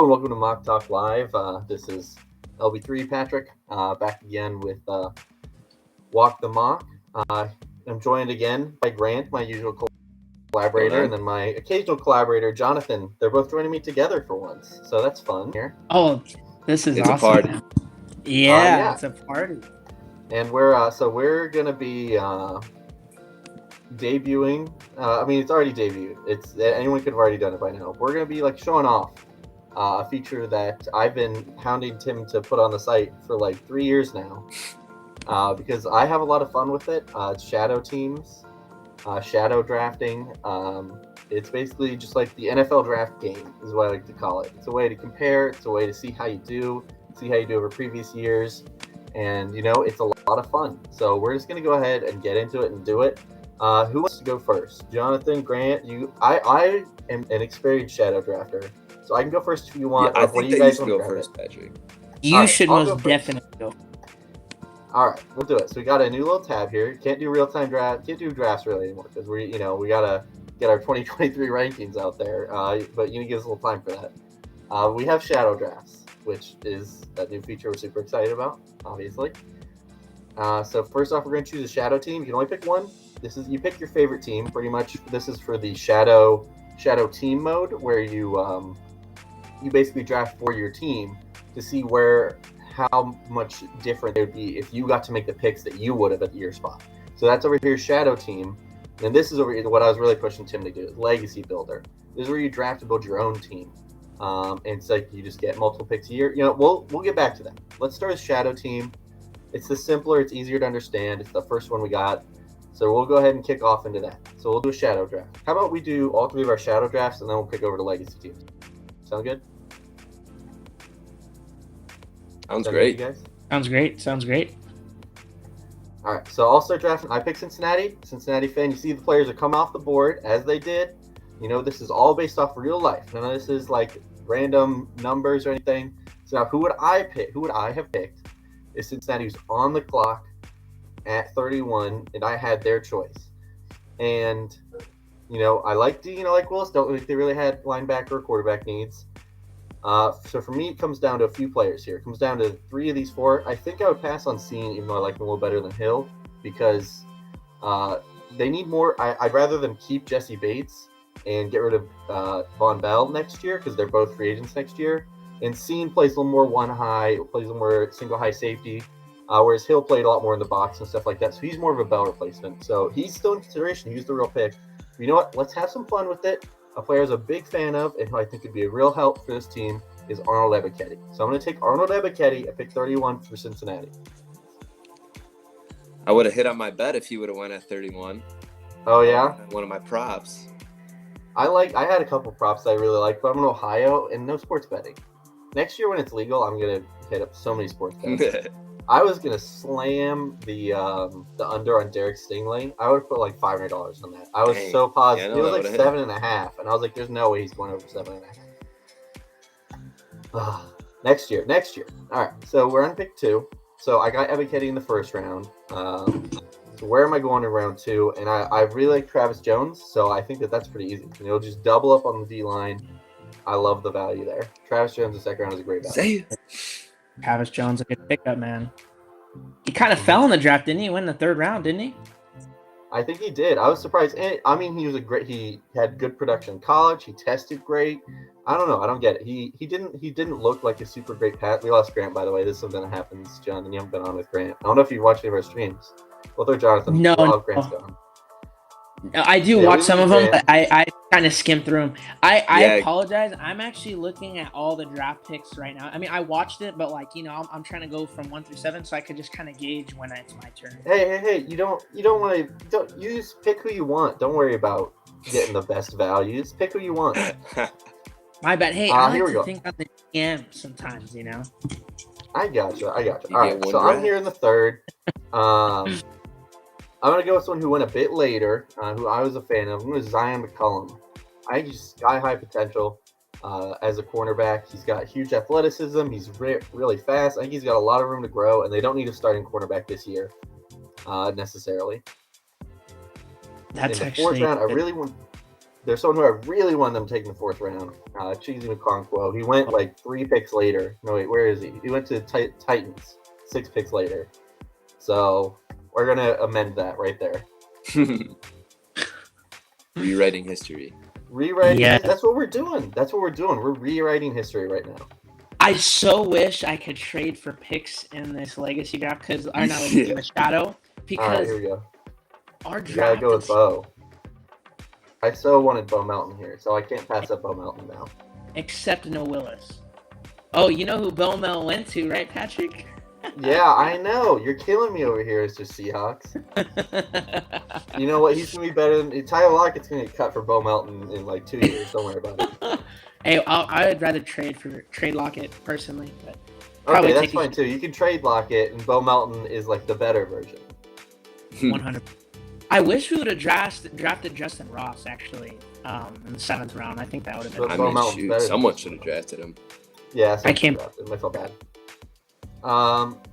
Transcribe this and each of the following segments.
and welcome to Mock Talk Live. This is LB3 Patrick, back again with Walk the Mock. I'm joined again by Grant, my usual collaborator, and then my occasional collaborator, Jonathan. They're both joining me together for once, so that's fun here. Oh, this is It's awesome. a party. Yeah, it's a party. And we're gonna be debuting. It's already debuted. Anyone could have already done it by now. We're gonna be like showing off a feature that I've been hounding Tim to put on the site for like 3 years now, because I have a lot of fun with it. It's shadow teams, shadow drafting. It's basically just like the NFL draft game is what I like to call it. It's a way to compare. It's a way to see how you do over previous years, and it's a lot of fun. So we're just gonna go ahead and get into it and do it. Who wants to go first? Jonathan, Grant, you. I am an experienced shadow drafter, so I can go first if you want. I think you should go first, Patrick. You should most definitely go. All right, we'll do it. So we got a new little tab here. Can't do real-time draft. Can't do drafts really anymore because we gotta get our 2023 rankings out there. But you give us a little time for that. We have shadow drafts, which is a new feature we're super excited about, obviously. So first off, we're going to choose a shadow team. You can only pick one. You pick your favorite team, pretty much. This is for the shadow team mode, where you basically draft for your team to see how much different it would be if you got to make the picks that you would have at your spot. So that's over here, shadow team, and this is over here what I was really pushing Tim to do, is legacy builder. This is where you draft to build your own team. And it's like you just get multiple picks a year. We'll get back to that. Let's start with shadow team. It's the simpler, it's easier to understand. It's the first one we got. So we'll go ahead and kick off into that. So we'll do a shadow draft. How about we do all three of our shadow drafts, and then we'll kick over to legacy teams. Sound good? Sounds great. Sounds great. All right, so I'll start drafting. I pick Cincinnati fan. You see the players are coming off the board as they did. This is all based off real life. None of this is like random numbers or anything. So now who would I pick? Who would I have picked if Cincinnati was on the clock at 31 and I had their choice? And, I like Willis. Don't think they really had linebacker or quarterback needs. So for me, it comes down to a few players here. It comes down to 3 of these 4. I think I would pass on Cine, even though I like him a little better than Hill, because they need more. I'd rather them keep Jesse Bates and get rid of Von Bell next year, because they're both free agents next year. And Cine plays a little more one high, plays a little more single high safety, whereas Hill played a lot more in the box and stuff like that. So he's more of a Bell replacement. So he's still in consideration. He's the real pick. But you know what? Let's have some fun with it. A player I was a big fan of and who I think could be a real help for this team is Arnold Ebiketie. So I'm going to take Arnold Ebiketie at pick 31 for Cincinnati. I would have hit on my bet if he would have went at 31. Oh, yeah? One of my props. I had a couple props I really like, but I'm in Ohio and no sports betting. Next year when it's legal, I'm going to hit up so many sports bets. I was going to slam the under on Derek Stingley. I would have put like $500 on that. I was so positive. It was like 7.5, and I was like, there's no way he's going over 7.5. Next year. All right, so we're on pick 2. So I got Ebiketie in the first round. So where am I going in round 2? And I really like Travis Jones, so I think that's pretty easy. You'll just double up on the D-line. I love the value there. Travis Jones in the second round is a great value. Travis Jones, a good pickup, man. He kind of fell in the draft, didn't he? Win the 3rd round, didn't he? I think he did. I was surprised. He had good production in college. He tested great. I don't know. I don't get it. He didn't look like a super great pass. We lost Grant, by the way. This is something that happens, John, and you haven't been on with Grant. I don't know if you've watched any of our streams. Well, they're Jonathan. No. Grant's gone. I do watch some of them, but I kind of skim through them. I apologize. I'm actually looking at all the draft picks right now. I mean, I watched it, but I'm trying to go from 1 through 7, so I could just kind of gauge when it's my turn. Hey! You don't want to. You just pick who you want. Don't worry about getting the best values. Pick who you want. My bad. Hey, I like to think on the GM sometimes. I gotcha. All right, so I'm here in the 3rd. I'm going to go with someone who went a bit later, who I was a fan of. I'm going to Zion McCollum. I think he's sky-high potential as a cornerback. He's got huge athleticism. He's really fast. I think he's got a lot of room to grow, and they don't need a starting cornerback this year necessarily. That's in the 4th round, I really want there's someone who I really wanted them taking the 4th round. Chizi Okonkwo. He went like 3 picks later. No, wait, where is he? He went to Titans 6 picks later. So we're going to amend that right there. Rewriting history. Rewriting. Yeah. That's what we're doing. We're rewriting history right now. I so wish I could trade for picks in this legacy draft in the shadow, All right, because here we go. our You gotta draft go with is, Bo. I so wanted Bo Melton here, so I can't pass up Bo Melton now. except no Willis. Oh, you know who Bo Mel went to, right, Patrick? Yeah, I know. You're killing me over here, Mr. Seahawks. You know what? He's gonna be better than Tyler Lockett's gonna get cut for Bo Melton in like 2 years. Don't worry about it. Hey, I would rather trade Lockett personally, but Okay, probably that's take fine too. You can trade Lockett, and Bo Melton is like the better version. 100. I wish we would have drafted Justin Ross actually in the 7th round. I think that would have been. But I Bo mean, Melton's shoot, better than someone Justin should have Ross. drafted him. Yeah, I can't- I felt bad.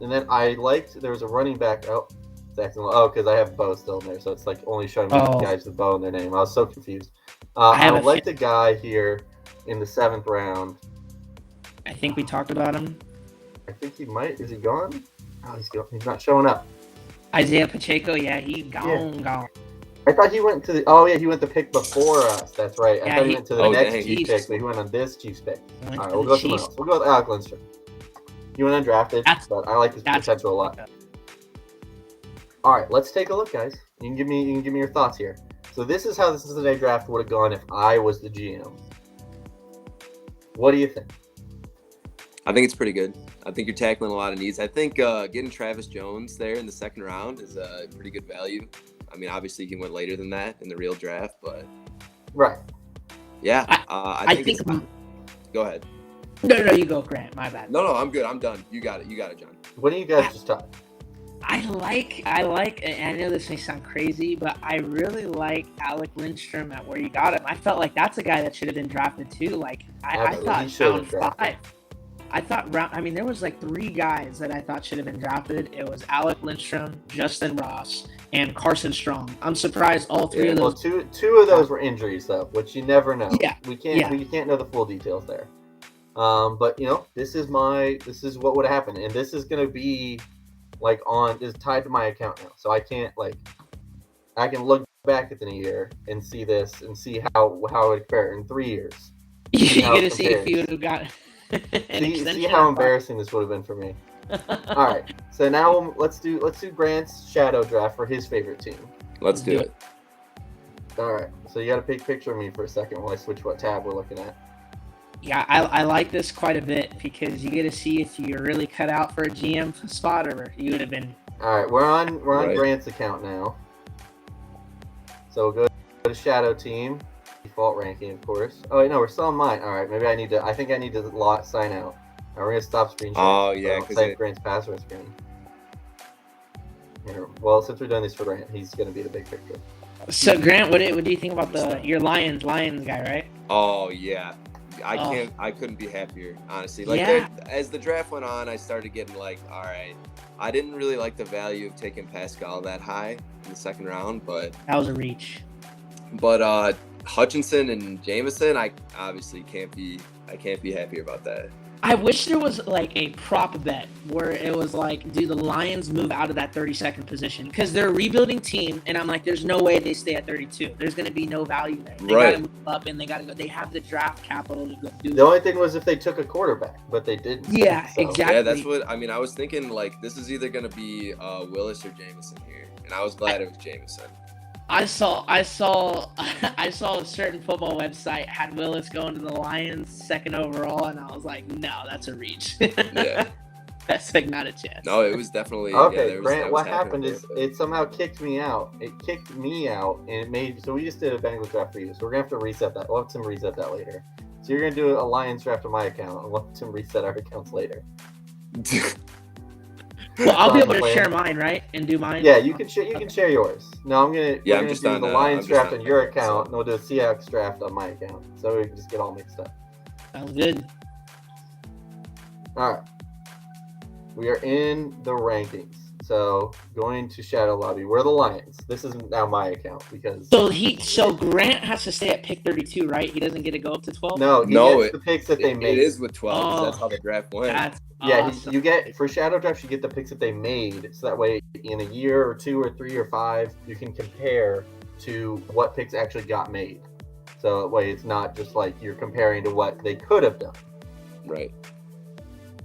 And then I liked there was a running back. Oh, because I have Bo still in there, so it's like only showing me Oh. guys with Bo in their name. I was so confused. I have I a liked the guy here in the 7th round. I think we talked about him. I think he might. Is he gone? Oh, he's not showing up. Isaiah Pacheco, yeah, he gone. I thought he went to the. Oh yeah, he went the pick before us. That's right. I Yeah, thought he went to the oh, next dang. Chiefs pick, but he went on this Chiefs pick. He went All right, to we'll the go someone Chiefs. else. We'll go with Alec Lindstrom. He went undrafted, That's- but I like his potential a lot. All right, let's take a look, guys. You can give me your thoughts here. So this is how the Cincinnati draft would have gone if I was the GM. What do you think? I think it's pretty good. I think you're tackling a lot of needs. I think getting Travis Jones there in the 2nd round is a pretty good value. I mean, obviously he went later than that in the real draft, but Right. yeah, I think. Go ahead. No, you go, Grant. My bad. No, I'm good. I'm done. You got it, John. What do you guys just talk? I like. And I know this may sound crazy, but I really like Alec Lindstrom at where you got him. I felt like that's a guy that should have been drafted too. Like I Absolutely, he thought should have round been drafted. 5. I thought round. I mean, there was like 3 guys that I thought should have been drafted. It was Alec Lindstrom, Justin Ross, and Carson Strong. I'm surprised all 3 of Well, those. two of those were injuries though, which you never know. Yeah, We can't know the full details there. But you know, this is what would happen, and this is gonna be like is tied to my account now, so I can't I can look back at the year and see this and see how it would compare in 3 years. You how it get to see if compares. you would have got. See how embarrassing this would have been for me. All right, so now let's do Grant's shadow draft for his favorite team. Let's do it. All right, so you got to take a picture of me for a second while I switch what tab we're looking at. Yeah, I like this quite a bit because you get to see if you're really cut out for a GM spot or you would have been. All right, we're on Right. Grant's account now. So we'll go to shadow team, default ranking, of course. Oh wait, no, we're still on mine. All right, maybe I think I need to sign out. All right, we're gonna stop screen sharing. Oh, yeah, So 'cause save it- Grant's password screen. Here, well, since we're doing this for Grant, he's gonna be the big picture. So Grant, what do you think about your Lions guy, right? Oh yeah, Oh. I couldn't be happier, honestly. Like Yeah. as the draft went on, I started getting like, all right, I didn't really like the value of taking Pascal that high in the 2nd round, but That was a reach. Hutchinson and Jameson, I obviously can't be happier about that. I wish there was like a prop bet where it was like, do the Lions move out of that 32nd position? Because they're a rebuilding team, and I'm like, there's no way they stay at 32. There's going to be no value there. They Right. got to move up, and they got to go. They have the draft capital to go do The that. only thing was if they took a quarterback, but they didn't. Yeah, So- exactly. Yeah, that's what I mean. I was thinking like this is either gonna be Willis or Jameson here, and I was glad it was Jameson. I saw a certain football website had Willis going to the Lions 2nd overall, and I was like, no, that's a reach. Yeah. That's like not a chance. No, it was definitely Okay, there was, Grant, that what was happened happening is there, but- it somehow kicked me out. It kicked me out, and it made so we just did a Bengals draft for you. So we're gonna have to reset that. We'll have to reset that later. So you're gonna do a Lions draft on my account, and we'll have to reset our accounts later. Well, I'll be Fine, able to plan. share mine, right? And do mine. Yeah, you can share yours. No, we're I'm gonna just do on, the I'm Lions just draft on on your Bengals, account, so- and we'll do a Seahawks draft on my account, so we can just get all mixed up. Sounds good. All right, we are in the rankings. So going to Shadow Lobby. We're the Lions. This is now my account because So Grant has to stay at pick 32, right? He doesn't get to go up to 12. no, he No, gets the picks that they made. It is with 12. 'Cause that's Oh, how the draft went. That's Yeah, awesome. you get for Shadow Drafts, you get the picks that they made, so that way in a year or 2 or 3 or 5, you can compare to what picks actually got made. So that way it's not just like you're comparing to what they could have done. Right.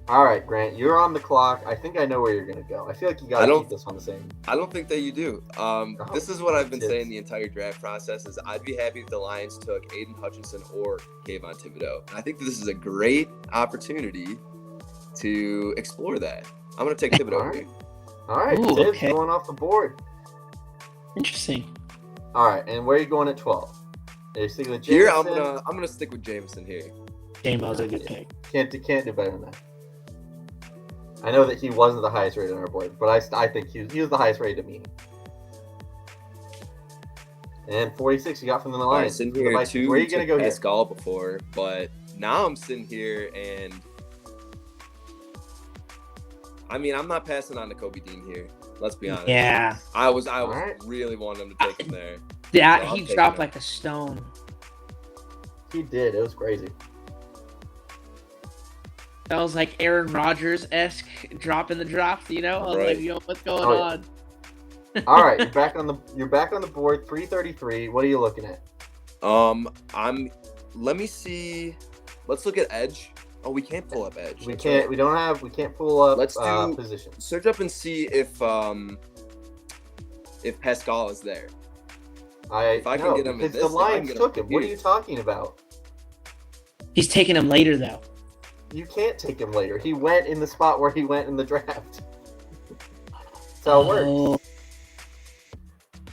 All right, Grant, you're on the clock. I think I know where you're gonna go. I feel like you I gotta don't- keep this on the same. I don't think that you do. This is what I've been tips. saying the entire draft process is I'd be happy if the Lions took Aiden Hutchinson or Kayvon Thibodeau. And I think that this is a great opportunity to explore that. I'm going to take Thibodeau All here. All right, Ooh, Tibbs okay. going off the board. Interesting. All right, and where are you going at 12? Are you sticking with Here, Jameson? I'm gonna stick with Jameson here. Jamo's a good pick. Can't do better than that. I know that he wasn't the highest rated on our board, but I think he was the highest rated to me. And 46 you got from the All right, Lions. sitting The here Vikings. too. Where are you gonna go here? Pascal before, but now I'm sitting here and I mean I'm not passing on to Kobe Dean here. Let's be honest. Yeah. I was right. really wanting him to take him there. Yeah, So I'll he take dropped him. like a stone. He did. It was crazy. That was like Aaron Rodgers-esque drop in the draft, you know? I was Right. like, yo, what's going Oh, yeah. on? All right, you're back on the board. 333. What are you looking at? Let me see. Let's look at Edge. Oh, we can't pull up Edge. We That's can't. right. We can't pull up Let's do- positions. Search up and see if Pascal is there. If I can no, get him in because this, the if I can Lions get him took him. What are here. you talking about? He's taking him later, though. You can't take him later. He went in the spot where he went in the draft. That's how it works. Oh.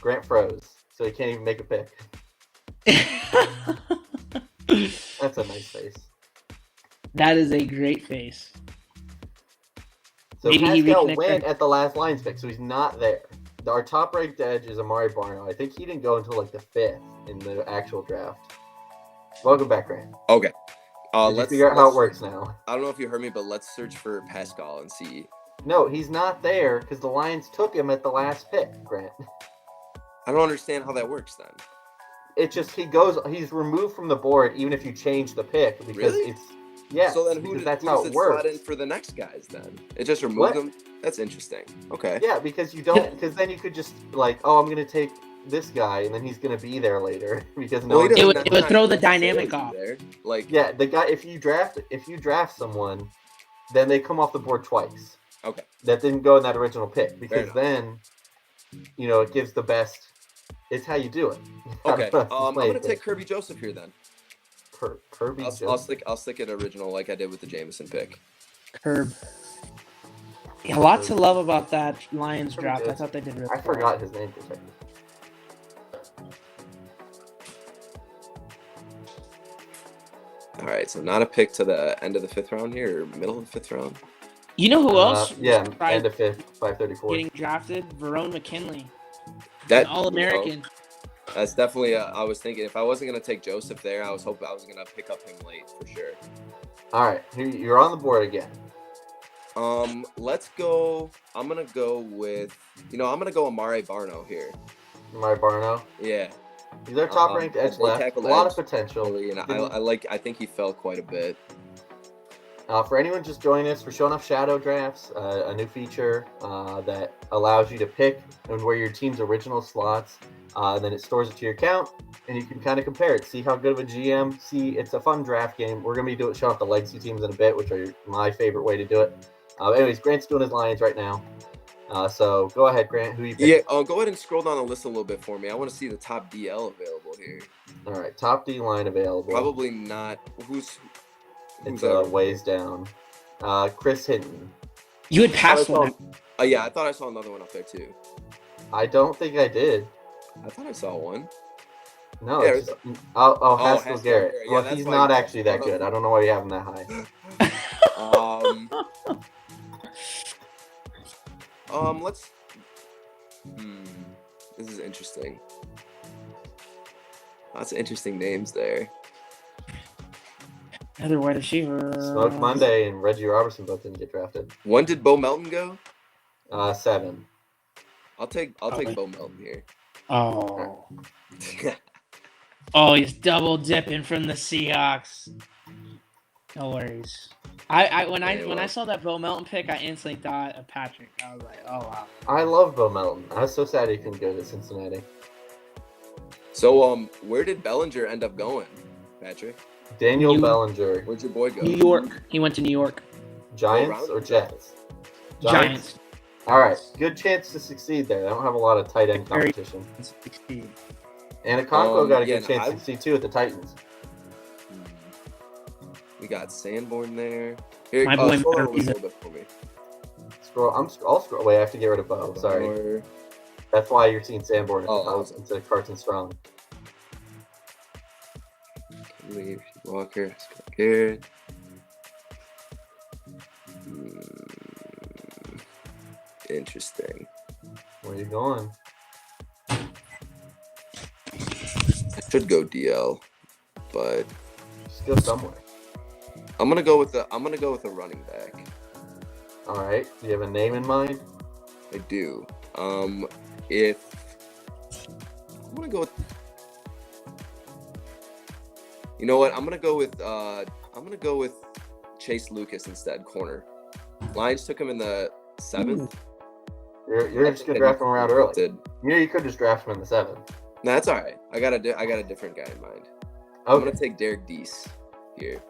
Grant froze, so he can't even make a pick. That's a nice face. That is a great face. So Maybe he Pascal reconnected. went at the last Lions pick, so he's not there. Our top ranked edge is Amari Barno. I think he didn't go until like the 5th in the actual draft. Welcome back, Grant. Okay. Did you Let's figure out how it works now? I don't know if you heard me, but let's search for Pascal and see. No, he's not there because the Lions took him at the last pick, Grant. I don't understand how that works then. It's just he's removed from the board even if you change the pick because Really? it's yes, So then because that's who how does it it slot works. in for the next guys then? It just removed What? them? That's interesting. Okay. Yeah, because you don't because then you could just like, oh, I'm gonna take this guy and then he's gonna be there later because no Well, he one's It would- doesn't it would throw the necessarily dynamic be off. there. Like, yeah, the guy if you draft someone, then they come off the board twice. okay. That didn't go in that original pick because enough. then it gives the best. It's how you do it. Okay. I'm gonna take take Kirby Joseph here then. Kirby. I'll Joseph. stick it original like I did with the Jameson pick. Curb. Yeah, a lot to love about that Lions Pretty draft. good. I thought they did really I well. forgot his name for a second. All right, so not a pick to the end of the 5th round here, or middle of the 5th round. You know who else? Yeah, tried end of 5th, 534. getting drafted? Verone McKinley, That an All-American. That's definitely. I was thinking if I wasn't gonna take Joseph there, I was hoping I was gonna pick up him late for sure. All right, you're on the board again. Let's go. I'm gonna go with. I'm gonna go Amari Barno here. Amari Barno. Yeah, He's our top ranked edge they left. A tackled lot edge. of potential. really, and I think he fell quite a bit. For anyone just joining us, we're showing off Shadow Drafts, a new feature that allows you to pick and where your team's original slots. And then it stores it to your account, and you can kind of compare it, see how good of a GM. See, it's a fun draft game. We're gonna be showing off the legacy teams in a bit, which are my favorite way to do it. Anyways, Grant's doing his Lions right now. So go ahead, Grant. Who you pick? Yeah, go ahead and scroll down the list a little bit for me. I want to see the top DL available here. All right, top D line available. Probably not. Who's It's that? ways down. Chris Hinton. You had passed I saw- one. Yeah, I thought I saw another one up there too. I don't think I did. I thought I saw one. No. Yeah, it's just, Haskell Haskell Garrett. Garrett. Yeah, Well, that's he's why not you- actually that good. I don't know why you have him that high. Let's. This is interesting. Lots of interesting names there. Another wide receiver. Smoke Monday and Reggie Robertson both didn't get drafted. When did Bo Melton go? 7. I'll take Bo Melton here. Oh. Oh, he's double dipping from the Seahawks. No worries. When I saw that Bo Melton pick, I instantly thought of Patrick. I was like, oh wow. I love Bo Melton. I was so sad he couldn't go to Cincinnati. So where did Bellinger end up going, Patrick? Daniel Bellinger. Where'd your boy go? New York. He went to New York. Giants or Jets? Giants. All right, good chance to succeed there. They don't have a lot of tight end competition. And Okonkwo got a good chance to succeed too at the Titans. We got Sanborn there. Here, My boy scroll over a little bit for me. I'll scroll. Wait, I have to get rid of Bo. Sorry. That's why you're seeing Sanborn instead of Carson Strong. Leave Walker, Scott Garrett. Interesting. Where are you going? I should go DL, but just go somewhere. I'm gonna go with a running back. All right. Do you have a name in mind? I do. If I'm gonna go with, you know what? I'm gonna go with Chase Lucas instead, corner. Lions took him in the 7th. You're just gonna draft him around early. You could just draft him in the 7th. No, that's all right. I got a different guy in mind. Okay. I'm gonna take Derek Deese here.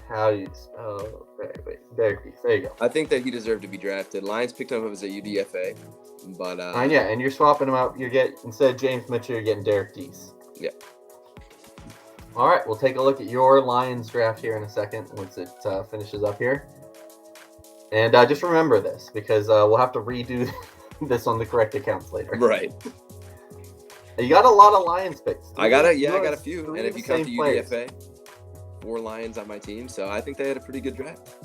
How do you spell? Wait, Derek Deese. There you go. I think that he deserved to be drafted. Lions picked him up as a UDFA, but yeah, and you're swapping him out. Instead of James Mitchell, you're getting Derek Deese. Yeah. All right, we'll take a look at your Lions draft here in a second once it finishes up here. And just remember this, because we'll have to redo this on the correct accounts later. Right. You got a lot of Lions picks. I got a few. And if you count the UDFA, 4 Lions on my team, so I think they had a pretty good draft.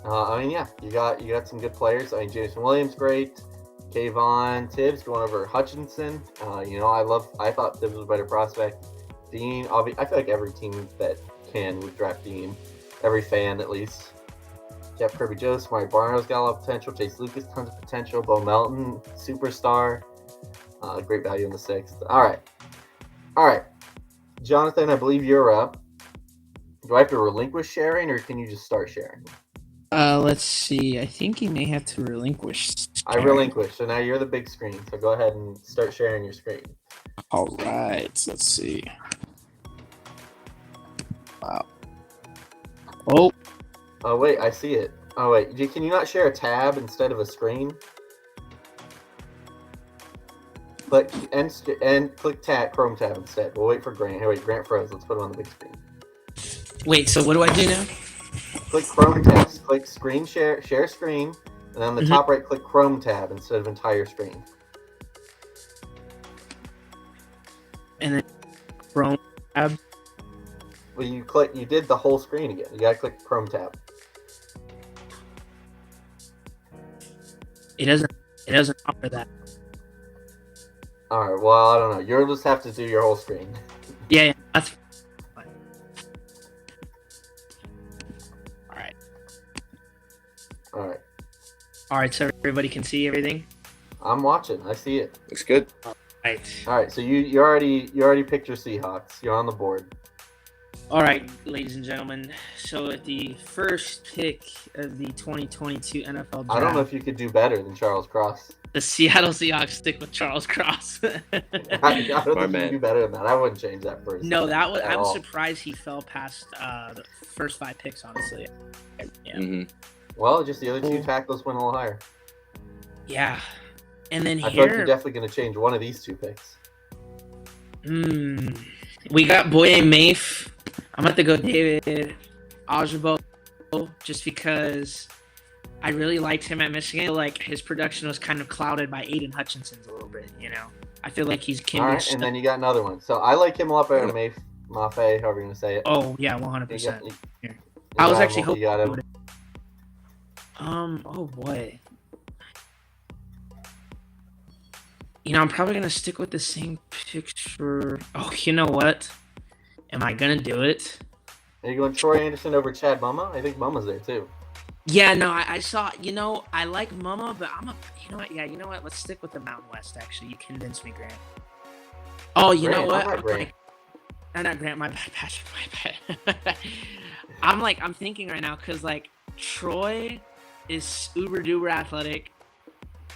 You got some good players. Jameson Williams, great. Kayvon Tibbs going over Hutchinson. I thought Tibbs was a better prospect. Dean, I feel like every team that can would draft Dean. Every fan, at least. Jeff Kirby Jones, Mari Barno's got a lot of potential. Chase Lucas, tons of potential. Bo Melton, superstar. Great value in the 6th. All right. Jonathan, I believe you're up. Do I have to relinquish sharing, or can you just start sharing? Let's see. I think you may have to relinquish. I relinquished, so now you're the big screen. So go ahead and start sharing your screen. All right. Let's see. Wow. Oh, wait. I see it. Oh, wait. Can you not share a tab instead of a screen? Click and click Chrome tab instead. We'll wait for Grant. Hey, wait. Grant froze. Let's put it on the big screen. Wait. So what do I do now? Click Chrome tab. Click screen share screen, and then on the top right, click Chrome tab instead of entire screen. And then Chrome tab. Well, you did the whole screen again. You gotta click Chrome tab. It doesn't offer that. All right. Well, I don't know. You'll just have to do your whole screen. Yeah, that's fine. All right. So everybody can see everything. I'm watching. I see it. Looks good. All right. All right. So you already picked your Seahawks. You're on the board. All right, ladies and gentlemen. So at the first pick of the 2022 NFL draft, I don't know if you could do better than Charles Cross. The Seattle Seahawks stick with Charles Cross. I don't think you could do better than that. I wouldn't change that first. No, I'm surprised he fell past the first 5 picks, honestly. Yeah. Mm-hmm. Well, just the other 2 tackles went a little higher. Yeah. And then I feel like you're definitely going to change one of these 2 picks. We got Boye Mafe. I'm going to go David Ojabo just because I really liked him at Michigan. Like, his production was kind of clouded by Aiden Hutchinson's a little bit, I feel like he's kindred. All right, and then you got another one. So I like him a lot better than Mafe, however you're going to say it. Oh, yeah, 100%. I was actually hoping. You got him. Oh boy. I'm probably gonna stick with the same picture. Oh, you know what? Am I gonna do it? Are you going Troy Anderson over Chad Mumma? I think Mumma's there too. Yeah, no, I saw. I like Mama, but I'm a. You know what? Yeah, you know what? Let's stick with the Mountain West. Actually, you convinced me, Grant. Oh, you know Grant, what? I'm not Grant. Not Grant. My bad, Patrick. My bad. I'm thinking right now because like Troy is uber duper athletic.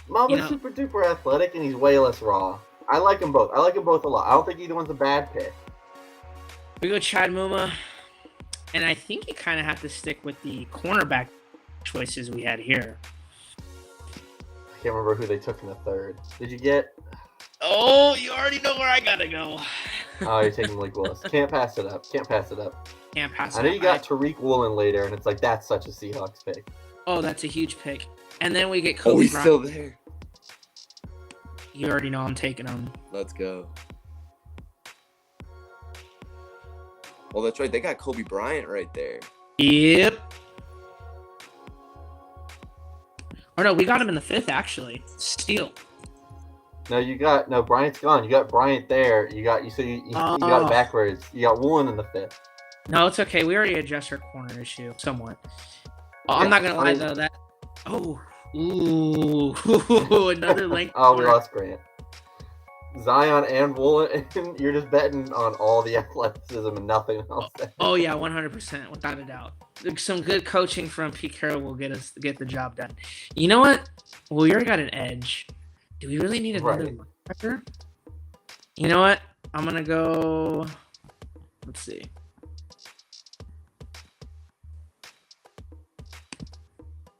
Mama's super duper athletic, and he's way less raw. I like them both. I like them both a lot. I don't think either one's a bad pick. We go Chad Muma, and I think you kind of have to stick with the cornerback choices we had here. I can't remember who they took in the third. Did you get? Oh, you already know where I gotta go. Oh, you're taking Malik Willis. Can't pass it up. Can't pass it up. Can't pass it I know up. you got Tariq Woolen later, and it's like that's such a Seahawks pick. Oh, that's a huge pick. And then we get Kobe Oh, he's Bryant. still there. You already know I'm taking him. Let's go. Well, that's right. They got Kobe Bryant right there. Yep. Or no, we got him in the 5th, actually. Steal. No, Bryant's gone. You got Bryant there. You got got it backwards. You got Woolen in the 5th. No, it's okay. We already addressed our corner issue somewhat. I'm not gonna lie though. That. Oh. Ooh. Another length. Oh, we lost Grant. Zion and Woolen. You're just betting on all the athleticism and nothing else. Oh yeah, 100%, without a doubt. Some good coaching from Pete Carroll will get the job done. You know what? Well, we already got an edge. Do we really need another linebacker? You know what? I'm gonna go. Let's see.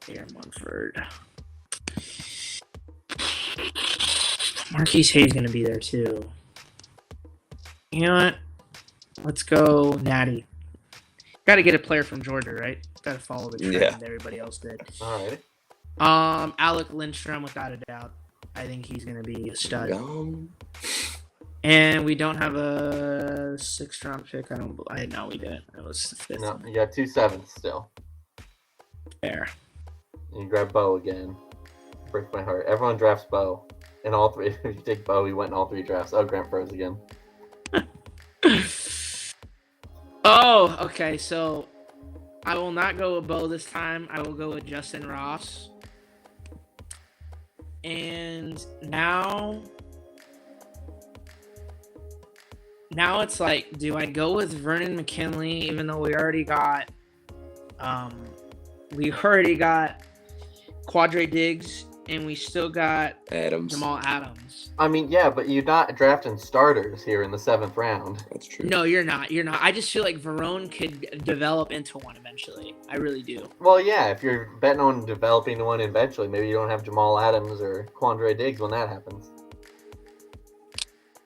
Here, Munford. Marquise Hayes gonna be there too. You know what? Let's go Natty. Got to get a player from Georgia, right? Got to follow the trend that everybody else did. All right. Alec Lindstrom, without a doubt. I think he's gonna be a stud. No. And we don't have a 6th round pick. I know we didn't. It was the 5th. No, you got 2 7s still. Fair. You grab Bo again. Breaks my heart. Everyone drafts Bo. In all 3. If you take Bo, he went in all 3 drafts. Oh, Grant froze again. Oh, okay. So I will not go with Bo this time. I will go with Justin Ross. And now it's like, do I go with Vernon McKinley, even though we already got Quadre Diggs, and we still got Jamal Adams. I mean, yeah, but you're not drafting starters here in the 7th round. That's true. No, you're not. I just feel like Verone could develop into one eventually. I really do. Well, yeah, if you're betting on developing one eventually, maybe you don't have Jamal Adams or Quandre Diggs when that happens.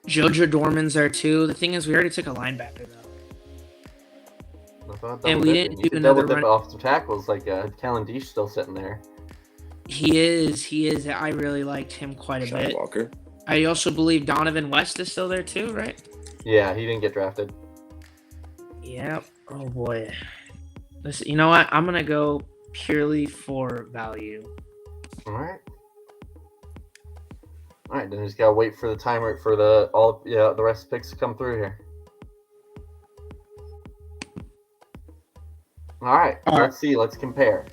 Jojo Dorman's there too. The thing is, we already took a linebacker though. And we didn't do another double dip offensive tackles like Kellen Deesh still sitting there. He is. I really liked him quite a bit. Walker. I also believe Donovan West is still there too, right? Yeah, he didn't get drafted. Yep. Oh boy. Listen, you know what? I'm gonna go purely for value. All right. Then we just gotta wait for the timer for the rest of the picks to come through here. All right. Let's see. Let's compare.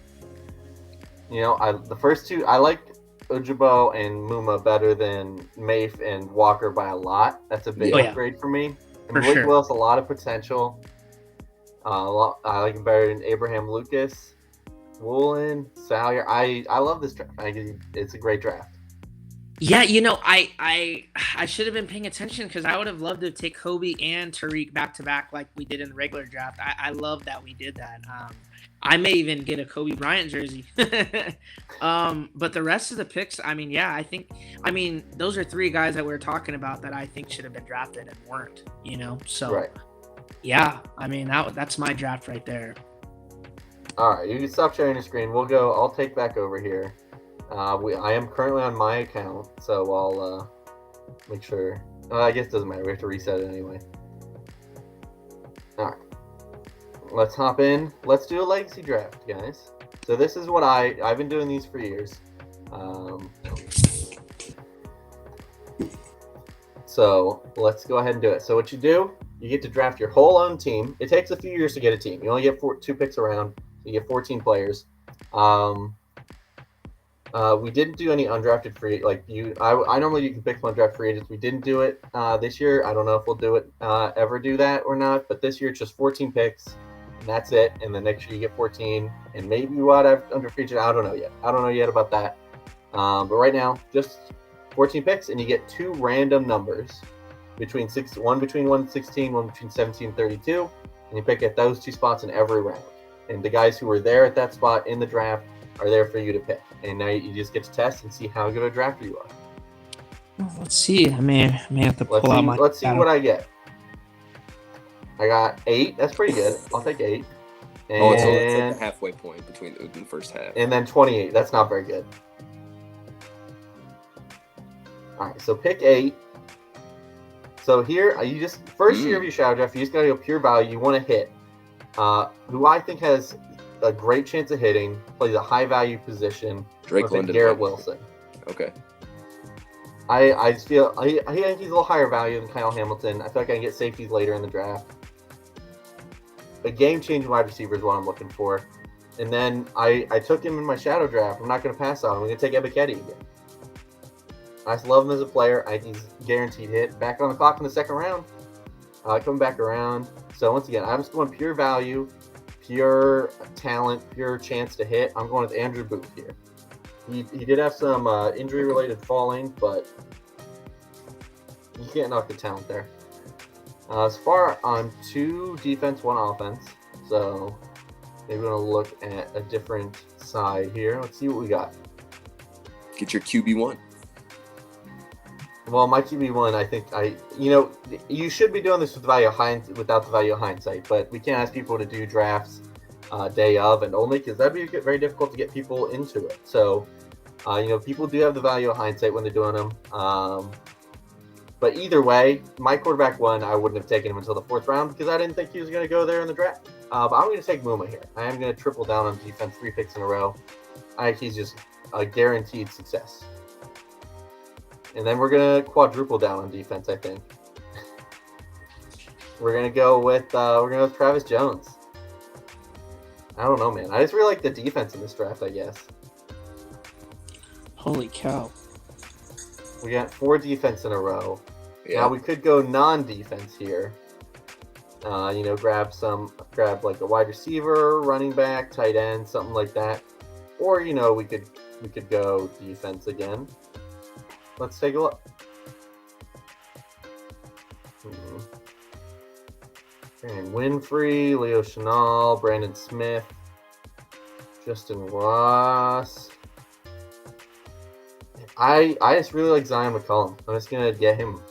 The first 2 I like Ojabo and Muma better than Mafe and Walker by a lot. That's a big upgrade for me. And Malik Willis, a lot of potential. I like him better than Abraham Lucas, Woolen, Salyer. I love this draft. I think it's a great draft. Yeah, I should have been paying attention because I would have loved to take Kobe and Tariq back to back like we did in the regular draft. I love that we did that. I may even get a Kobe Bryant jersey. But the rest of the picks, those are 3 guys that we were talking about that I think should have been drafted and weren't, So, right. Yeah, that's my draft right there. All right, you can stop sharing your screen. I'll take back over here. I am currently on my account, so I'll make sure. I guess it doesn't matter. We have to reset it anyway. All right. Let's hop in. Let's do a legacy draft, guys. So this is what I've been doing these for years. So let's go ahead and do it. So what you do, you get to draft your whole own team. It takes a few years to get a team. You only get 2 picks around. So you get 14 players. Um, we didn't do any undrafted free like you. I normally you can pick undrafted free agents. We didn't do it this year. I don't know if we'll do it ever do that or not. But this year it's just 14 picks, and that's it. And then next year you get 14, and maybe you would have under free agent. I don't know yet. I don't know yet about that. But right now, just 14 picks, and you get 2 random numbers one between 116, one between 17 and 32, and you pick at those 2 spots in every round. And the guys who were there at that spot in the draft are there for you to pick. And now you just get to test and see how good a drafter you are. Let's see. I may have to pull out my. Let's see what I get. I got 8. That's pretty good. I'll take 8. And, it's like the halfway point between the first half. And then 28. That's not very good. All right, so pick 8. So here, you just first year of your shadow draft, you just got to go pure value. You want to hit. Who I think has a great chance of hitting, plays a high value position. Drake London. Garrett Wilson. Okay. I just feel I think he's a little higher value than Kyle Hamilton. I feel like I can get safeties later in the draft. A game-changing wide receiver is what I'm looking for. And then I took him in my shadow draft. I'm not going to pass on him. I'm going to take Ebiketie again. I just love him as a player. He's guaranteed hit. Back on the clock in the second round. Coming back around. So once again, I'm just going pure value, pure talent, pure chance to hit. I'm going with Andrew Booth here. He did have some injury-related falling, but you can't knock the talent there. As far on 2 defense, 1 offense. So maybe we're going to look at a different side here. Let's see what we got. Get your QB1. Well, my QB1, I think you should be doing this with without the value of hindsight, but we can't ask people to do drafts day of and only because that'd be very difficult to get people into it. So, people do have the value of hindsight when they're doing them. But either way, my quarterback 1, I wouldn't have taken him until the 4th round because I didn't think he was going to go there in the draft. But I'm going to take Muma here. I am going to triple down on defense, 3 picks in a row. I think he's just a guaranteed success. And then we're going to quadruple down on defense, I think. We're going to go with Travis Jones. I don't know, man. I just really like the defense in this draft, I guess. Holy cow. We got 4 defense in a row. Yeah. Now we could go non-defense here. Grab like a wide receiver, running back, tight end, something like that. Or, we could go defense again. Let's take a look. And Winfrey, Leo Chenal, Brandon Smith, Justin Ross. I just really like Zion McCollum. I'm just gonna get him.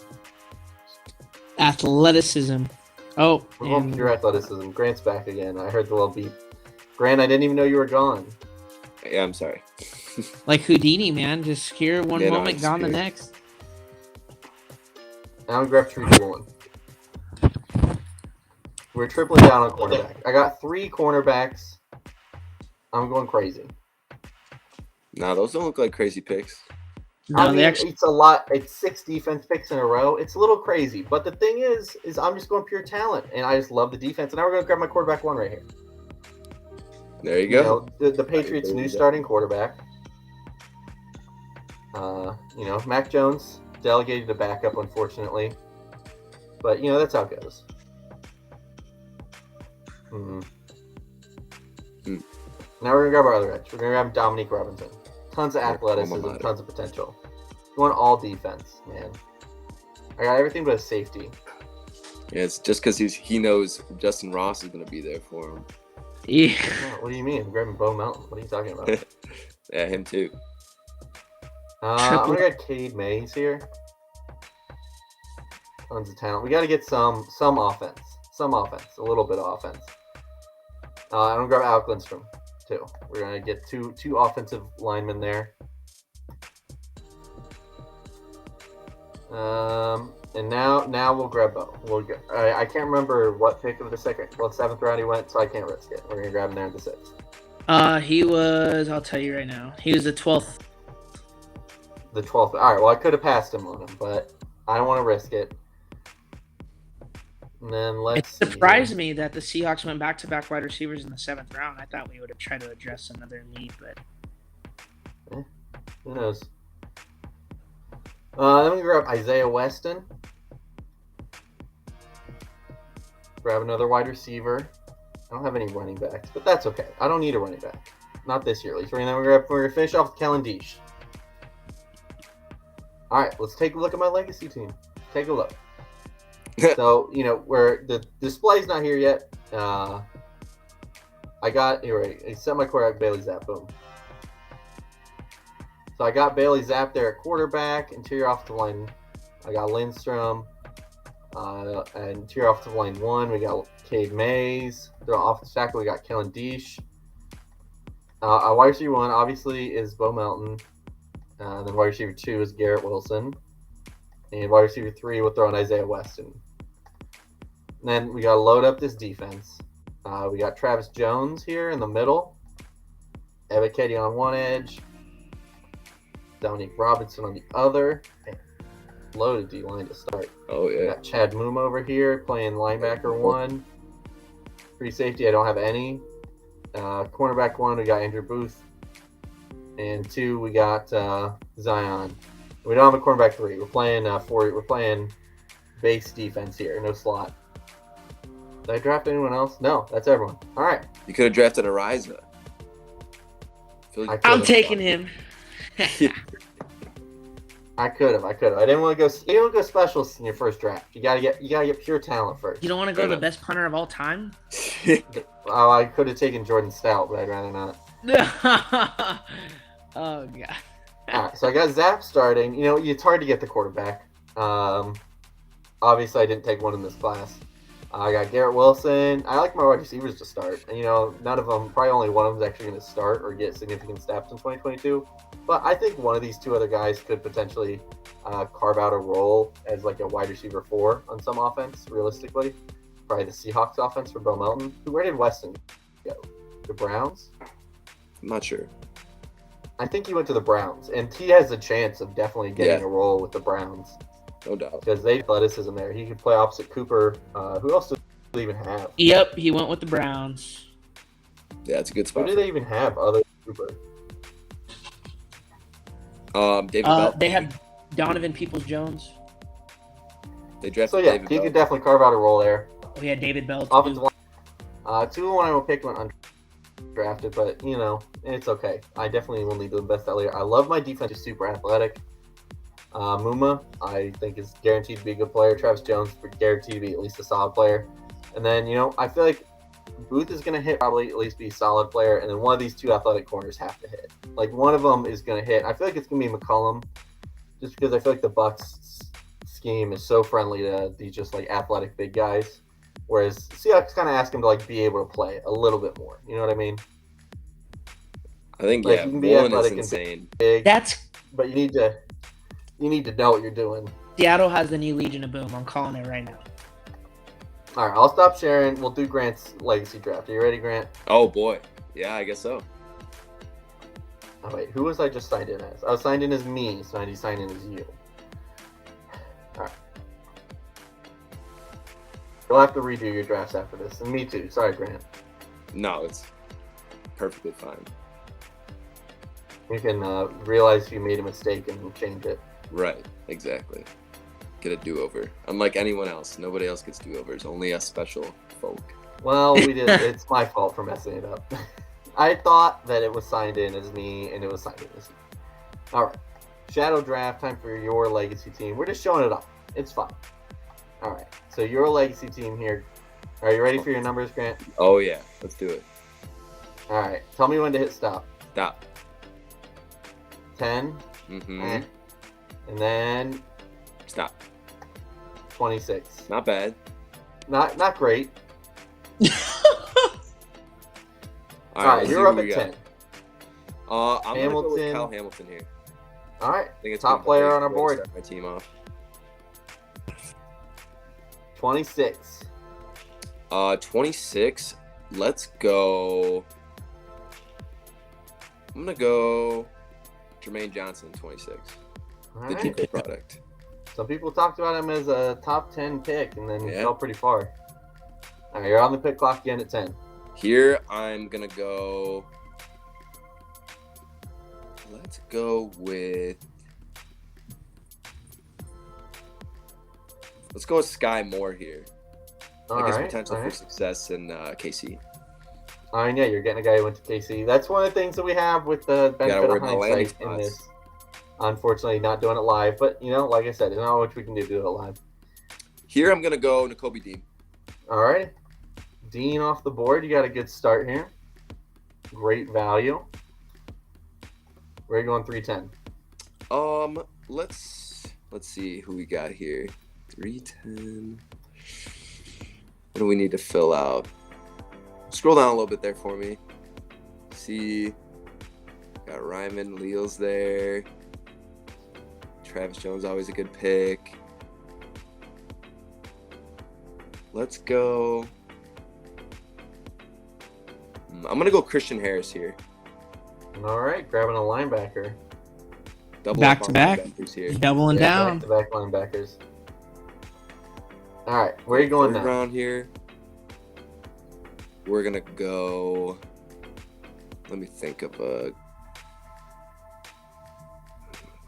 Athleticism. Oh, we're going pure athleticism. Grant's back again. I heard the little beep. Grant, I didn't even know you were gone. Yeah, I'm sorry. Like Houdini, man. Just here one moment, gone the next. Now I'm grab 3 1. We're tripling down on cornerback. I got 3 cornerbacks. I'm going crazy. Nah, those don't look like crazy picks. No, it's a lot. It's 6 defense picks in a row. It's a little crazy. But the thing is I'm just going pure talent, and I just love the defense. And now we're going to grab my quarterback 1 right here. There you go. The Patriots' new starting quarterback. Mac Jones delegated a backup, unfortunately. But, that's how it goes. Now we're going to grab our other edge. We're going to grab Dominique Robinson. Tons of athleticism, tons of potential. Going all defense, man. I got everything but a safety. Yeah, it's just because he knows Justin Ross is going to be there for him. Yeah. What do you mean? I'm grabbing Bo Melton. What are you talking about? Yeah, him too. I'm going to get Cade Mays here. Tons of talent. We got to get some offense. Some offense. A little bit of offense. I'm going to grab Alec Lindstrom, too. We're going to get two offensive linemen there. And now we'll grab Bo. I can't remember what pick of the 7th round he went, so I can't risk it. We're going to grab him there in the 6th. He was, I'll tell you right now, he was the 12th. The 12th. All right, well, I could have passed him on him, but I don't want to risk it. And then It let's see. surprised me that the Seahawks went back-to-back wide receivers in the 7th round. I thought we would have tried to address another need, but Who knows? Then we grab Isaiah Weston. Grab another wide receiver. I don't have any running backs, but that's okay. I don't need a running back. Not this year, at least. And then we're going to finish off with Kellen Diesch. All right, let's take a look at my legacy team. Take a look. So, where the display's not here yet. I got, I set my quarterback, Bailey Zapp. Boom. So I got Bailey Zapp there at quarterback. Interior offensive line, I got Lindstrom. Interior offensive line 1, we got Cade Mays. The offensive tackle, we got Kellen Diesch. Wide receiver 1, obviously, is Bo Melton. Then wide receiver 2 is Garrett Wilson. And wide receiver 3, we'll throw in Isaiah Weston. And then we got to load up this defense. We got Travis Jones here in the middle. Ebiketie on one edge. Dominique Robinson on the other. Loaded D-line to start. Oh, yeah. We got Chad Moom over here playing linebacker 1. Free safety, I don't have any. Cornerback 1, we got Andrew Booth. And 2, we got Zion. We don't have a cornerback 3. We're playing we're playing base defense here, no slot. Did I draft anyone else? No, that's everyone. All right. You could have drafted Ariza. I'm taking him. I could have. I didn't want to go. You don't go specialists in your first draft. You gotta get pure talent first. You don't want to go the best punter of all time? Oh, I could have taken Jordan Stout, but I'd rather not. Oh god. All right, so I got Zapp starting. It's hard to get the quarterback. Obviously, I didn't take one in this class. I got Garrett Wilson. I like my wide receivers to start. And, none of them, probably only one of them is actually going to start or get significant snaps in 2022. But I think one of these 2 other guys could potentially carve out a role as like a wide receiver 4 on some offense, realistically. Probably the Seahawks offense for Bo Melton. Where did Weston go? The Browns? I'm not sure. I think he went to the Browns, and he has a chance of definitely getting a role with the Browns. No doubt. Because they have athleticism there. He could play opposite Cooper. Who else do they even have? Yep, he went with the Browns. Yeah, it's a good spot. Who do they even have other than Cooper? David Bell. They have Donovan Peoples-Jones. They drafted So yeah, David he Bell. could definitely carve out a role there. We had David Bell. Offensive line. 2 and 1 I will pick one undrafted, but it's okay. I definitely will need the best out later. I love my defense. Is super athletic. Muma, I think, is guaranteed to be a good player. Travis Jones, guaranteed to be at least a solid player. And then, I feel like Booth is going to hit, probably at least be a solid player. And then one of these 2 athletic corners have to hit. Like, one of them is going to hit. I feel like it's going to be McCollum, just because I feel like the Bucs scheme is so friendly to these just, like, athletic big guys. Whereas Seahawks kind of ask him to, like, be able to play a little bit more. You know what I mean? I think, like, yeah, you can be Mullen is athletic insane. Big, That's but you need to know what you're doing. Seattle has the new Legion of Boom. I'm calling it right now. All right, I'll stop sharing. We'll do Grant's legacy draft. Are you ready, Grant? Oh, boy. Yeah, I guess so. Oh, wait, who was I just signed in as? I was signed in as me, so I need to sign in as you. All right. You'll have to redo your drafts after this, and me too. Sorry, Grant. No, it's perfectly fine. You can realize you made a mistake and change it. Right, exactly. Get a do-over. Unlike anyone else, nobody else gets do-overs. Only us special folk. Well, we did. It's my fault for messing it up. I thought that it was signed in as me, and it was signed in as you. All right. Shadow draft, time for your legacy team. We're just showing it off. It's fine. All right. So your legacy team here. Are you ready for your numbers, Grant? Oh, yeah. Let's do it. All right. Tell me when to hit stop. Stop. 10. Mm-hmm. And then Stop. 26. Not bad. Not great. All All right, let's you're see up who at we 10. got. I'm going to go with Hamilton. Kyle Hamilton here. All right. I think it's Top a player great on our way to board. start my team off. 26. 26. Let's go. I'm going to go Jermaine Johnson, 26. All The right. TK product. Some people talked about him as a top 10 pick, and then he Yeah. fell pretty far. All right, you're on the pick clock again at 10. Here I'm gonna go. Let's go with. Let's go with Sky Moore here. All I guess right, potential all for right. success in KC. I mean, yeah, you're getting a guy who went to KC. That's one of the things that we have with the benefit worry of about landing hindsight in spots. this. Unfortunately, not doing it live, but like I said, there's not much we can do to do it live. Here I'm gonna go Nakobe Dean. All right, Dean off the board. You got a good start here. Great value. Where are you going? 310. Let's see who we got here. 310. What do we need to fill out? Scroll down a little bit there for me. See, got Ryman Leals there. Travis Jones, always a good pick. Let's go. I'm gonna go Christian Harris here. All right, grabbing a linebacker. Double Back up to on back. linebackers here. Doubling down. Back-to-back linebackers. All right, where are you going Third now? round here. We're gonna go. Let me think of a.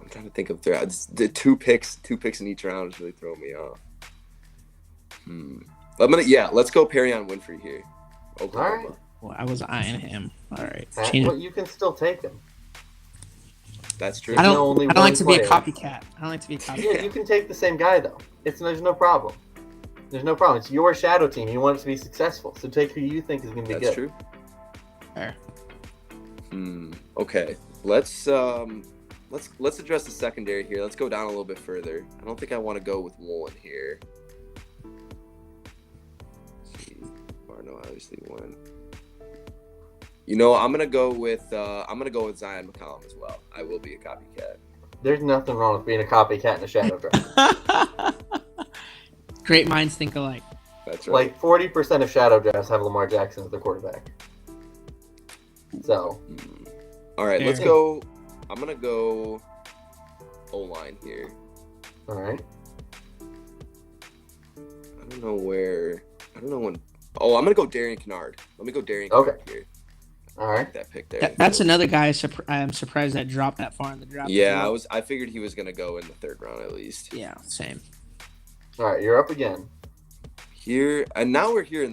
I'm trying to think of the two picks in each round is really throwing me off. Let's go Perion Winfrey here. Oklahoma. All right. Well, I was eyeing him. All right. Well, you can still take him. That's true. I don't. No, only I don't like one to be a player. copycat. I don't like to be a Yeah, copycat. you can take the same guy though. There's no problem. There's no problem. It's your shadow team. You want it to be successful, so take who you think is going to be That's good. true. Fair. Okay. Let's address the secondary here. Let's go down a little bit further. I don't think I want to go with Woolen here. Let's see. Barno obviously won. I'm gonna go with Zion McCollum as well. I will be a copycat. There's nothing wrong with being a copycat in a shadow draft. Great minds think alike. That's right. Like 40% of shadow drafts have Lamar Jackson as the quarterback. So, All right, let's Fair. go. I'm gonna go O-line here. all right. I don't know when. Oh, I'm gonna go Darian Kennard. Let me go Darian Okay. Kennard here. All right. That pick there. That's another guy I'm surprised that dropped that far in the draft. Yeah, I figured he was gonna go in the third round at least. Yeah, same. All right, you're up again. Here and now we're here at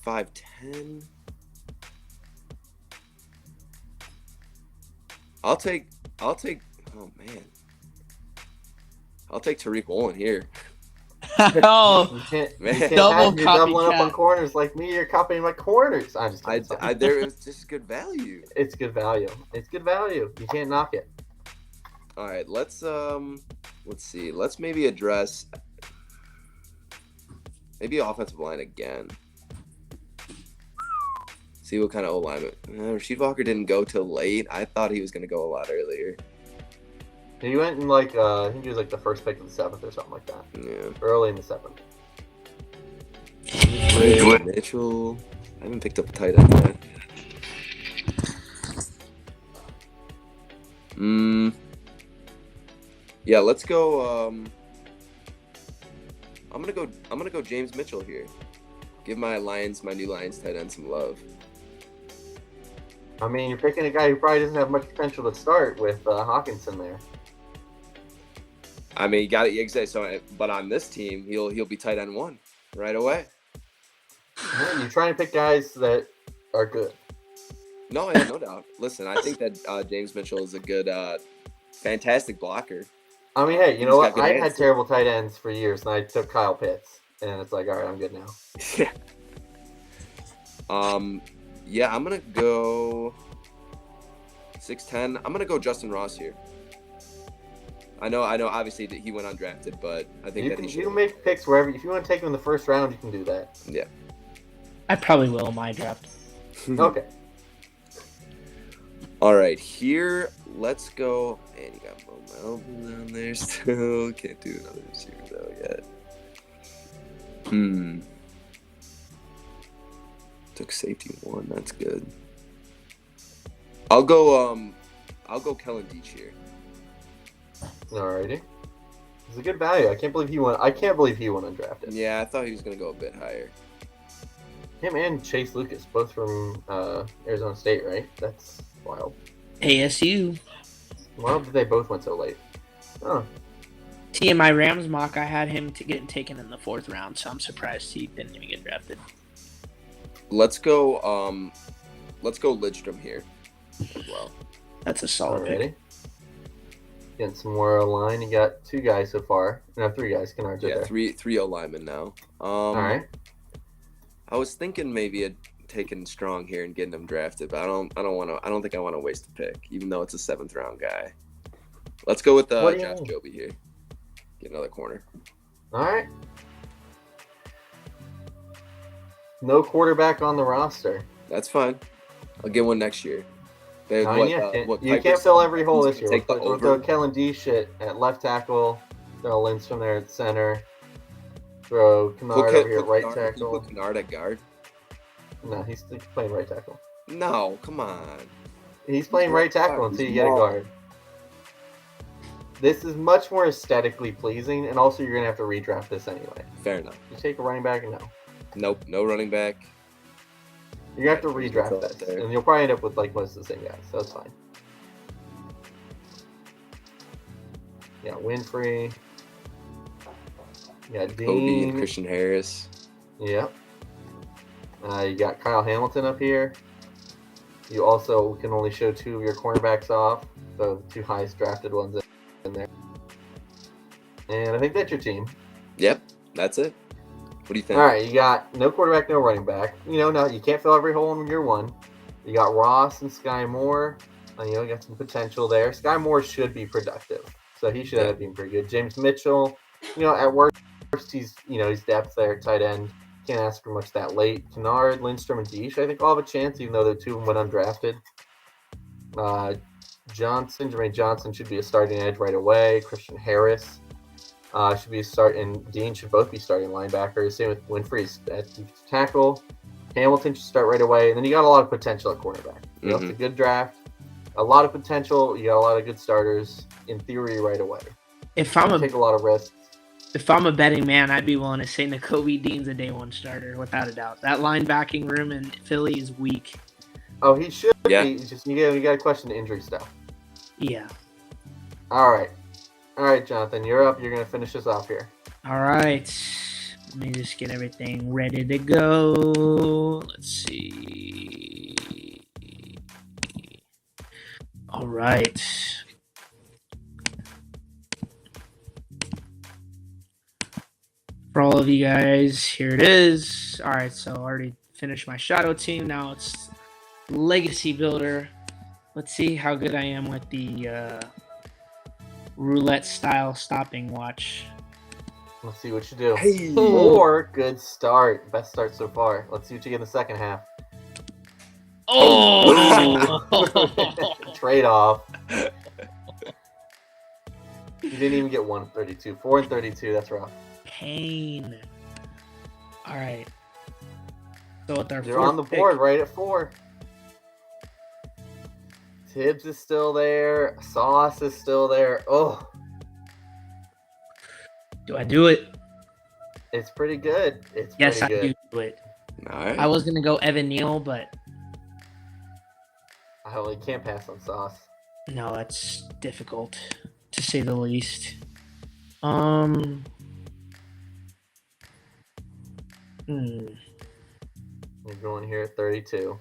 5'10". I'll take. Oh man. I'll take Tariq Woolen here. Oh, You can't, Man. you can't Double have you doubling up copycat. on corners like me. You're copying my corners. I'm just kidding. There is just good value. It's good value. It's good value. You can't knock it. All right, let's see. Let's maybe address offensive line again. See what kind of O-line. Rasheed Walker didn't go till late. I thought he was going to go a lot earlier. He went in I think he was like the first pick of the 7th or something like that. Yeah. Early in the 7th. Ray Mitchell. I haven't picked up a tight end yet. Yeah, let's go. I'm gonna go James Mitchell here. Give my new Lions tight end some love. I mean, you're picking a guy who probably doesn't have much potential to start with Hawkinson there. I mean, you got it exactly. So, but on this team, he'll be tight end 1 right away. Yeah, you're trying to pick guys that are good. No, yeah, no doubt. Listen, I think that James Mitchell is a good, fantastic blocker. I mean, hey, you know He's what? got good I hands, had too. terrible tight ends for years, and I took Kyle Pitts, and it's like, all right, I'm good now. Yeah. Yeah, I'm gonna go 6'10". I'm gonna go Justin Ross here. I know. Obviously, that he went undrafted, but I think You that can he should. make picks wherever. If you want to take him in the first round, you can do that. Yeah. I probably will in my draft. Okay. All right, here, let's go. Man, you got Mo Melvin down there still. Can't do another receiver though yet. Took safety 1. That's good. I'll go Kellen Deach here. Alrighty. It's a good value. I can't believe he went undrafted. Yeah, I thought he was going to go a bit higher. Him and Chase Lucas, both from Arizona State, right? That's wild. ASU. Why did they both went so late? Oh. See, in my Rams mock, I had him to get taken in the 4th round, so I'm surprised he didn't even get drafted. Let's go Lidstrom here as well. That's a solid pick. Getting some more line. You got 2 guys so far. No, 3 guys. Kennard's yeah, there. three O linemen now. All right. I was thinking maybe taking Strong here and getting him drafted, but I don't think I want to waste a pick, even though it's a 7th round guy. Let's go with Josh Joby here. Get another corner. All right. No quarterback on the roster. That's fine. I'll get one next year. You can't fill every hole this year. We'll throw Kellen D shit at left tackle. Throw Lindstrom there at center. Throw Kennard over here at right tackle. Put Kennard at guard? No, he's playing right tackle. No, come on. He's playing right tackle until you get a guard. This is much more aesthetically pleasing, and also you're going to have to redraft this anyway. Fair enough. You take a running back? No. Nope, no running back. You're going to have to redraft this, and you'll probably end up with like most of the same guys, so that's fine. Yeah, Winfrey. You got Dean. Kobe and Christian Harris. Yep. You got Kyle Hamilton up here. You also can only show 2 of your cornerbacks off, so the 2 highest drafted ones in there. And I think that's your team. Yep, that's it. What do you think? All right, you got no quarterback, no running back. No, you can't fill every hole in year 1. You got Ross and Sky Moore. You got some potential there. Sky Moore should be productive, so he should end up being pretty good. James Mitchell, at worst, he's depth there, tight end. Can't ask for much that late. Kennard, Lindstrom, and Deesh, I think all have a chance, even though the 2 of them went undrafted. Jermaine Johnson should be a starting edge right away. Christian Harris should be a start, and Dean should both be starting linebackers. Same with Winfrey at tackle. Hamilton should start right away, and then you got a lot of potential at cornerback. It's a good draft, a lot of potential. You got a lot of good starters in theory right away. If I'm take a lot of risks. If I'm a betting man, I'd be willing to say Nakobe Dean's a day 1 starter, without a doubt. That linebacking room in Philly is weak. Oh, he should be. It's just you got to question the injury stuff. Yeah. All right, Jonathan, you're up. You're gonna finish this off here. All right. Let me just get everything ready to go. Let's see. All right. For all of you guys, here it is. All right, so I already finished my Shadow team. Now it's Legacy Builder. Let's see how good I am with the roulette style stopping watch. Let's see what you do. Hey. 4, good start. Best start so far. Let's see what you get in the second half. Oh! Trade off. You didn't even get 132. 4 and 32. That's rough. Pain. All right. So with our You're on the board right at 4. Tibbs is still there. Sauce is still there. Oh. Do I do it? It's pretty good. Yes, I do it. All right. I was gonna go Evan Neal, but you can't pass on Sauce. No, that's difficult to say the least. We're going here at 32.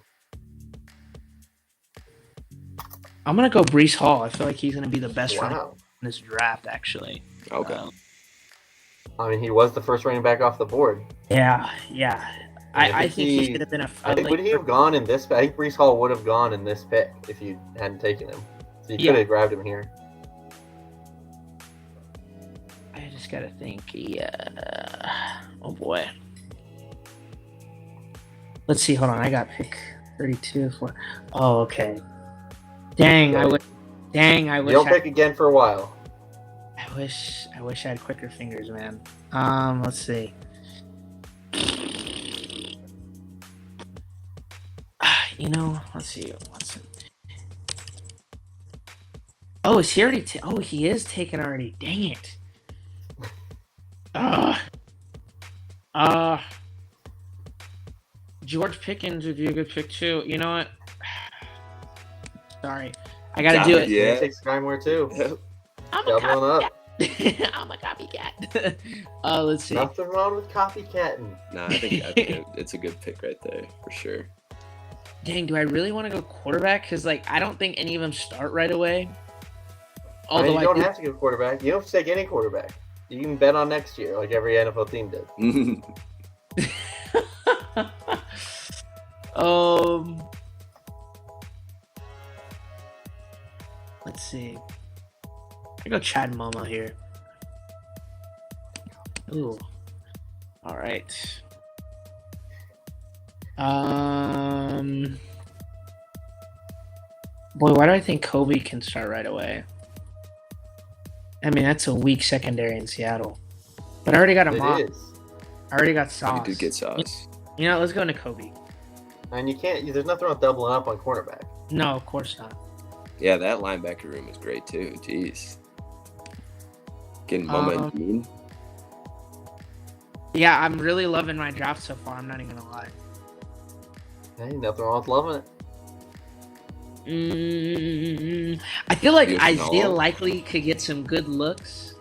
I'm gonna go Breece Hall. I feel like he's gonna be the best running Wow. in this draft, actually. Okay. I mean, he was the first running back off the board. Yeah. I think he should have been would he have gone in this pick? I think Breece Hall would have gone in this pick if you hadn't taken him. So you could have grabbed him here. I just gotta think. Yeah. Oh boy. Let's see. Hold on. I got pick 32 for. Oh, okay. Dang. Yeah. I wish. You don't pick again for a while. I wish I had quicker fingers, man. Let's see. Let's see. Oh, is he already? He is taken already. Dang it. Uh, George Pickens would be a good pick too. You know what? Sorry, I gotta do it. Yeah. Take Sky Moore too. Yep. I'm a Doubling up. copycat. I'm a copycat. Let's see. Nothing wrong with copycatting. Nah, I think it's a good pick right there for sure. Dang, do I really want to go quarterback? Because like I don't think any of them start right away. I mean, Although you don't have to go quarterback. You don't have to take any quarterback. You can bet on next year, like every NFL team did. Let's see. I go Chad Mama here. Ooh. All right. Boy, why do I think Kobe can start right away? I mean, that's a weak secondary in Seattle. But I already got a mock. It is. I already got Sauce. You did get Sauce. You know, let's go into Kobe. And you can't. There's nothing wrong with doubling up on cornerback. No, of course not. Yeah, that linebacker room is great too. Jeez. Getting momentum. Yeah, I'm really loving my draft so far. I'm not even gonna lie. Hey, nothing wrong with loving it. I feel like You're Isaiah small. likely could get some good looks.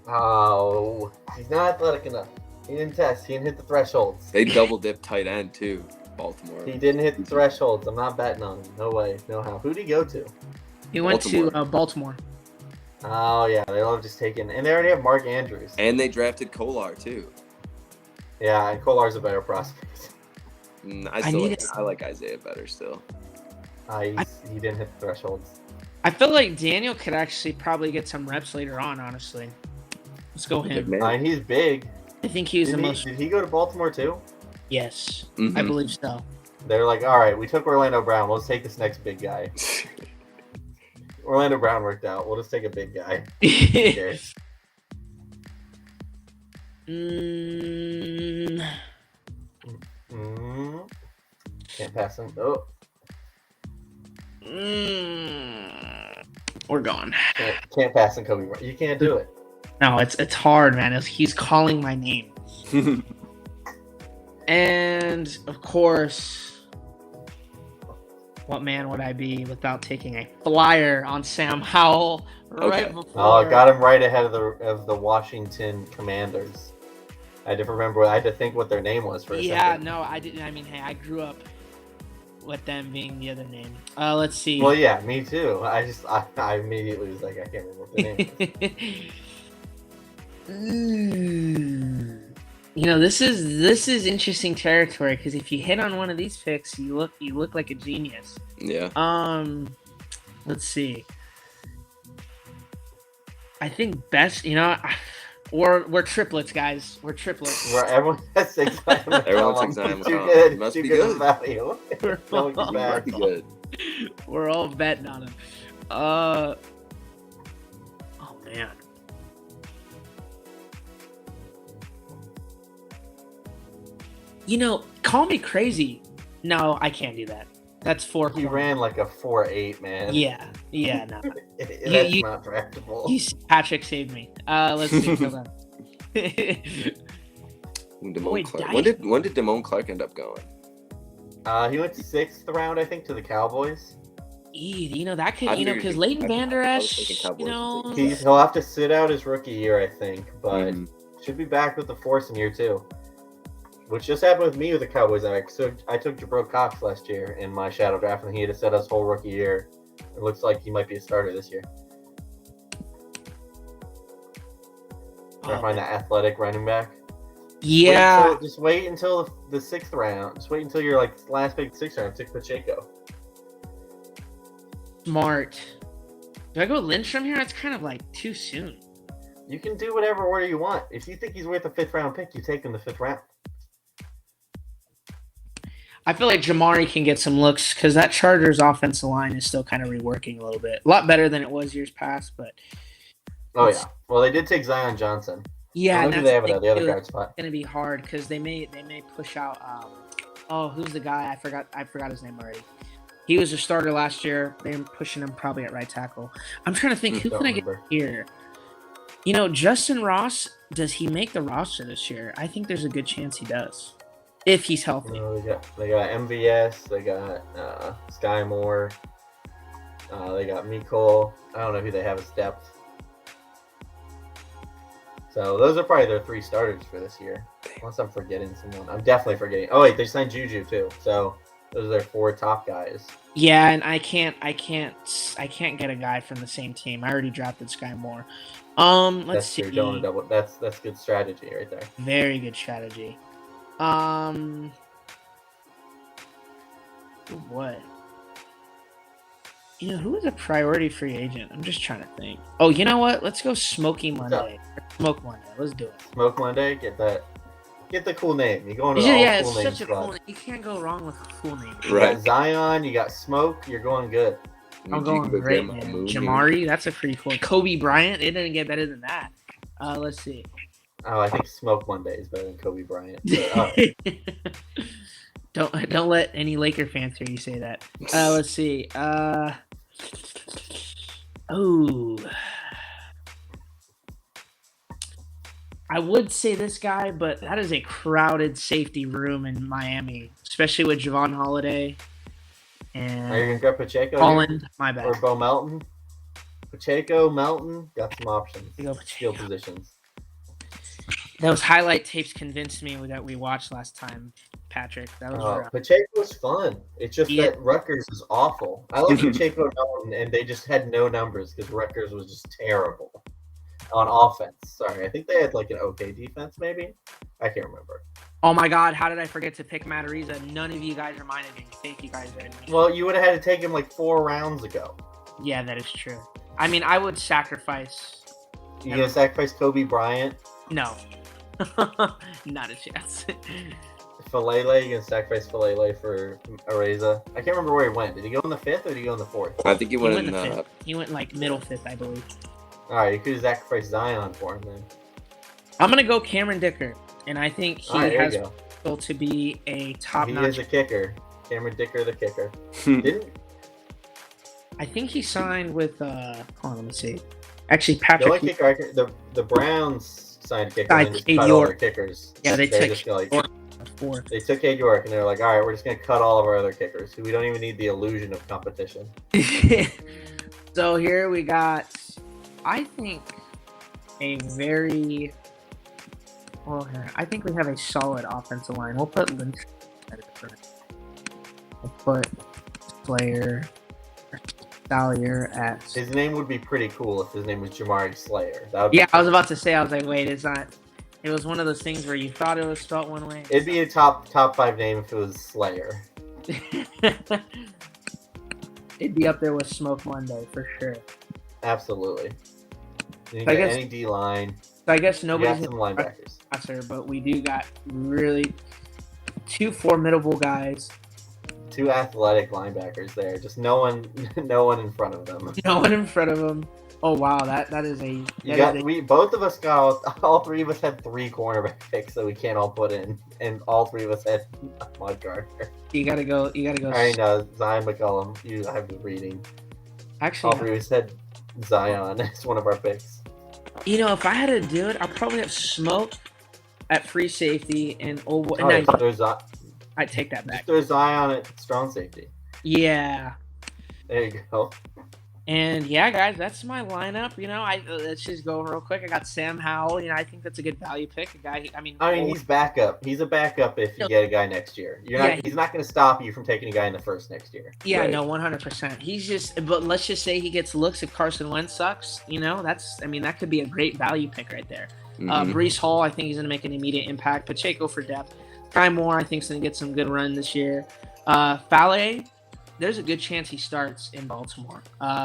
Oh, he's not athletic enough. He didn't test. He didn't hit the thresholds. They double dip tight end too, Baltimore. He didn't hit the thresholds. I'm not betting on him. No way. No how. Who'd he go to? He went to Baltimore. Oh, yeah. They love just taking. And they already have Mark Andrews. And they drafted Kolar too. Yeah, and Kolar's a better prospect. I like Isaiah better still. He didn't hit the thresholds. I feel like Daniel could actually probably get some reps later on, honestly. Let's go him. Man. I mean, he's big. I think he's the most. Did he go to Baltimore too? Yes, Mhm. I believe so. They're like, all right, we took Orlando Brown. Let's take this next big guy. Orlando Brown worked out. We'll just take a big guy. Okay. Can't pass him. Oh, We're gone. can't pass him, Kobe Bryant. You can't do it. No, it's hard, man. He's calling my name. And of course, what man would I be without taking a flyer on Sam Howell right before? Oh, I got him right ahead of the Washington Commanders. I had to remember. I had to think what their name was for a second. No, I didn't. I mean, hey, I grew up with them being the other name. Let's see. Well, yeah, me too. I immediately was like, I can't remember what their name is. You know, this is interesting territory because if you hit on one of these picks, you look like a genius. Yeah. Let's see. I think best, you know, we're triplets, guys. We're triplets. Where everyone has 6 Everyone takes Zion Too Williams. good. Must Too be good good. of value. No, he's bad. Pretty good. We're all betting on him. Oh man. You know, call me crazy. No, I can't do that. That's 4. He ran like a 4.8, man. Yeah, no. That's You- not draftable. Patrick saved me. Let's see. Hold on. Damone Clark. When did Damone Clark end up going? He went 6th round, I think, to the Cowboys. You know, that could, I you know, figured because he- Leighton I Vander was thinking Esch, Cowboys you know. would take He'll have to sit out his rookie year, I think, but Mhm. should be back with the force in year 2. Which just happened with me with the Cowboys. I took Jabril Cox last year in my shadow draft, and he had to set us whole rookie year. It looks like he might be a starter this year. Trying to find that athletic running back. Yeah. Just wait until the 6th round. Just wait until your last pick, 6th round. Take Pacheco. Smart. Do I go Lindstrom here? It's kind of like too soon. You can do whatever order you want. If you think he's worth a 5th round pick, you take him the 5th round. I feel like Jamari can get some looks because that Chargers offensive line is still kind of reworking a little bit. A lot better than it was years past, but Oh yeah. Well, they did take Zion Johnson. yeah, Who and do that's they have the at the other thing, guard spot? it's gonna be hard because they may push out. Who's the guy? I forgot his name already. He was a starter last year. They're pushing him probably at right tackle. I'm trying to think who Don't can I get remember. here. Justin Ross, does he make the roster this year? I think there's a good chance he does, if he's healthy. They got MVS, they got Sky Moore, they got Mecole. I don't know who they have as depth. So those are probably their 3 starters for this year. Unless I'm forgetting someone. I'm definitely forgetting. Oh wait, they signed Juju too. So those are their 4 top guys. Yeah, and I can't get a guy from the same team. I already drafted Sky Moore. Let's see. True. Don't want to double. That's good strategy right there. Very good strategy. What? Who is a priority free agent? I'm just trying to think. Oh, you know what? Let's go Smokey Monday. Smoke Monday. Let's do it. Smoke Monday. Get the cool name. You're going to it's cool such a cool name. You can't go wrong with a cool name. You got Zion. You got Smoke. You're going good. I'm going great, man. Jamari. That's a pretty cool. Kobe Bryant. It didn't get better than that. Let's see. Oh, I think Smoke Monday is better than Kobe Bryant. But, Don't let any Laker fans hear you say that. Let's see. I would say this guy, but that is a crowded safety room in Miami, especially with Javon Holiday and are you gonna grab Pacheco? Holland, my bad. Or Bo Melton? Pacheco, Melton, got some options. Skill positions. Those highlight tapes convinced me that we watched last time, Patrick. That was Pacheco was fun. It's just that Rutgers is awful. I like Pacheco and Melton, and they just had no numbers because Rutgers was just terrible on offense. Sorry, I think they had like an okay defense, maybe. I can't remember. Oh my God, how did I forget to pick Matt Ariza? None of you guys reminded me. Thank you guys very much. Well, you would have had to take him like 4 rounds ago. Yeah, that is true. I mean, I would sacrifice. You gonna sacrifice Kobe Bryant? No. Not a chance. Falele, you gonna sacrifice Falele for Ariza? I can't remember where he went. Did he go in the 5th or did he go in the 4th? I think he went in the the 5th. He went like middle 5th, I believe. Alright, you could have sacrificed Zion for him then. I'm gonna go Cameron Dicker, and I think he has potential to be a top-notch. He is a kicker. Cameron Dicker, the kicker. I think he signed with. Hold on, let me see. Actually, Patrick. The only kicker, the Browns signed a kicker and just Cade cut all their kickers. Yeah, they took. They took Cade York and they're like, all right, we're just gonna cut all of our other kickers. We don't even need the illusion of competition. So here we got, I think, a very. Well, I think we have a solid offensive line. We'll put Lynch. We'll put Slayer. Salyer at. His name would be pretty cool if his name was Jamari Slayer. Yeah, I was about to say. I was like, wait, it's not. It was one of those things where you thought it was spelled one way. It'd be a top 5 name if it was Slayer. It'd be up there with Smoke Monday for sure. Absolutely. You got any D line. So I guess nobody's some linebackers. But we do got really 2 formidable guys. 2 athletic linebackers there. Just no one in front of them. No one in front of them. Oh wow, that is a. We both of us got all 3 of us had 3 cornerback picks that we can't all put in, and all 3 of us had Mud Gardner. You gotta go. All right, Zion McCollum. You have the reading. Actually, all 3 of us had Zion as one of our picks. If I had to do it, I'd probably have Smoke at free safety and I'd take that back. Just throw Zion at strong safety. Yeah. There you go. And yeah, guys, that's my lineup. Let's just go real quick. I got Sam Howell. I think that's a good value pick. A guy. He's backup. He's a backup if you get a guy next year. He's not going to stop you from taking a guy in the first next year. Yeah, right. No, 100%. He's just. But let's just say he gets looks if Carson Wentz sucks. That could be a great value pick right there. Breece Hall, I think he's going to make an immediate impact. Pacheco for depth. Sky Moore, I think, is going to get some good run this year. Falele, there's a good chance he starts in Baltimore,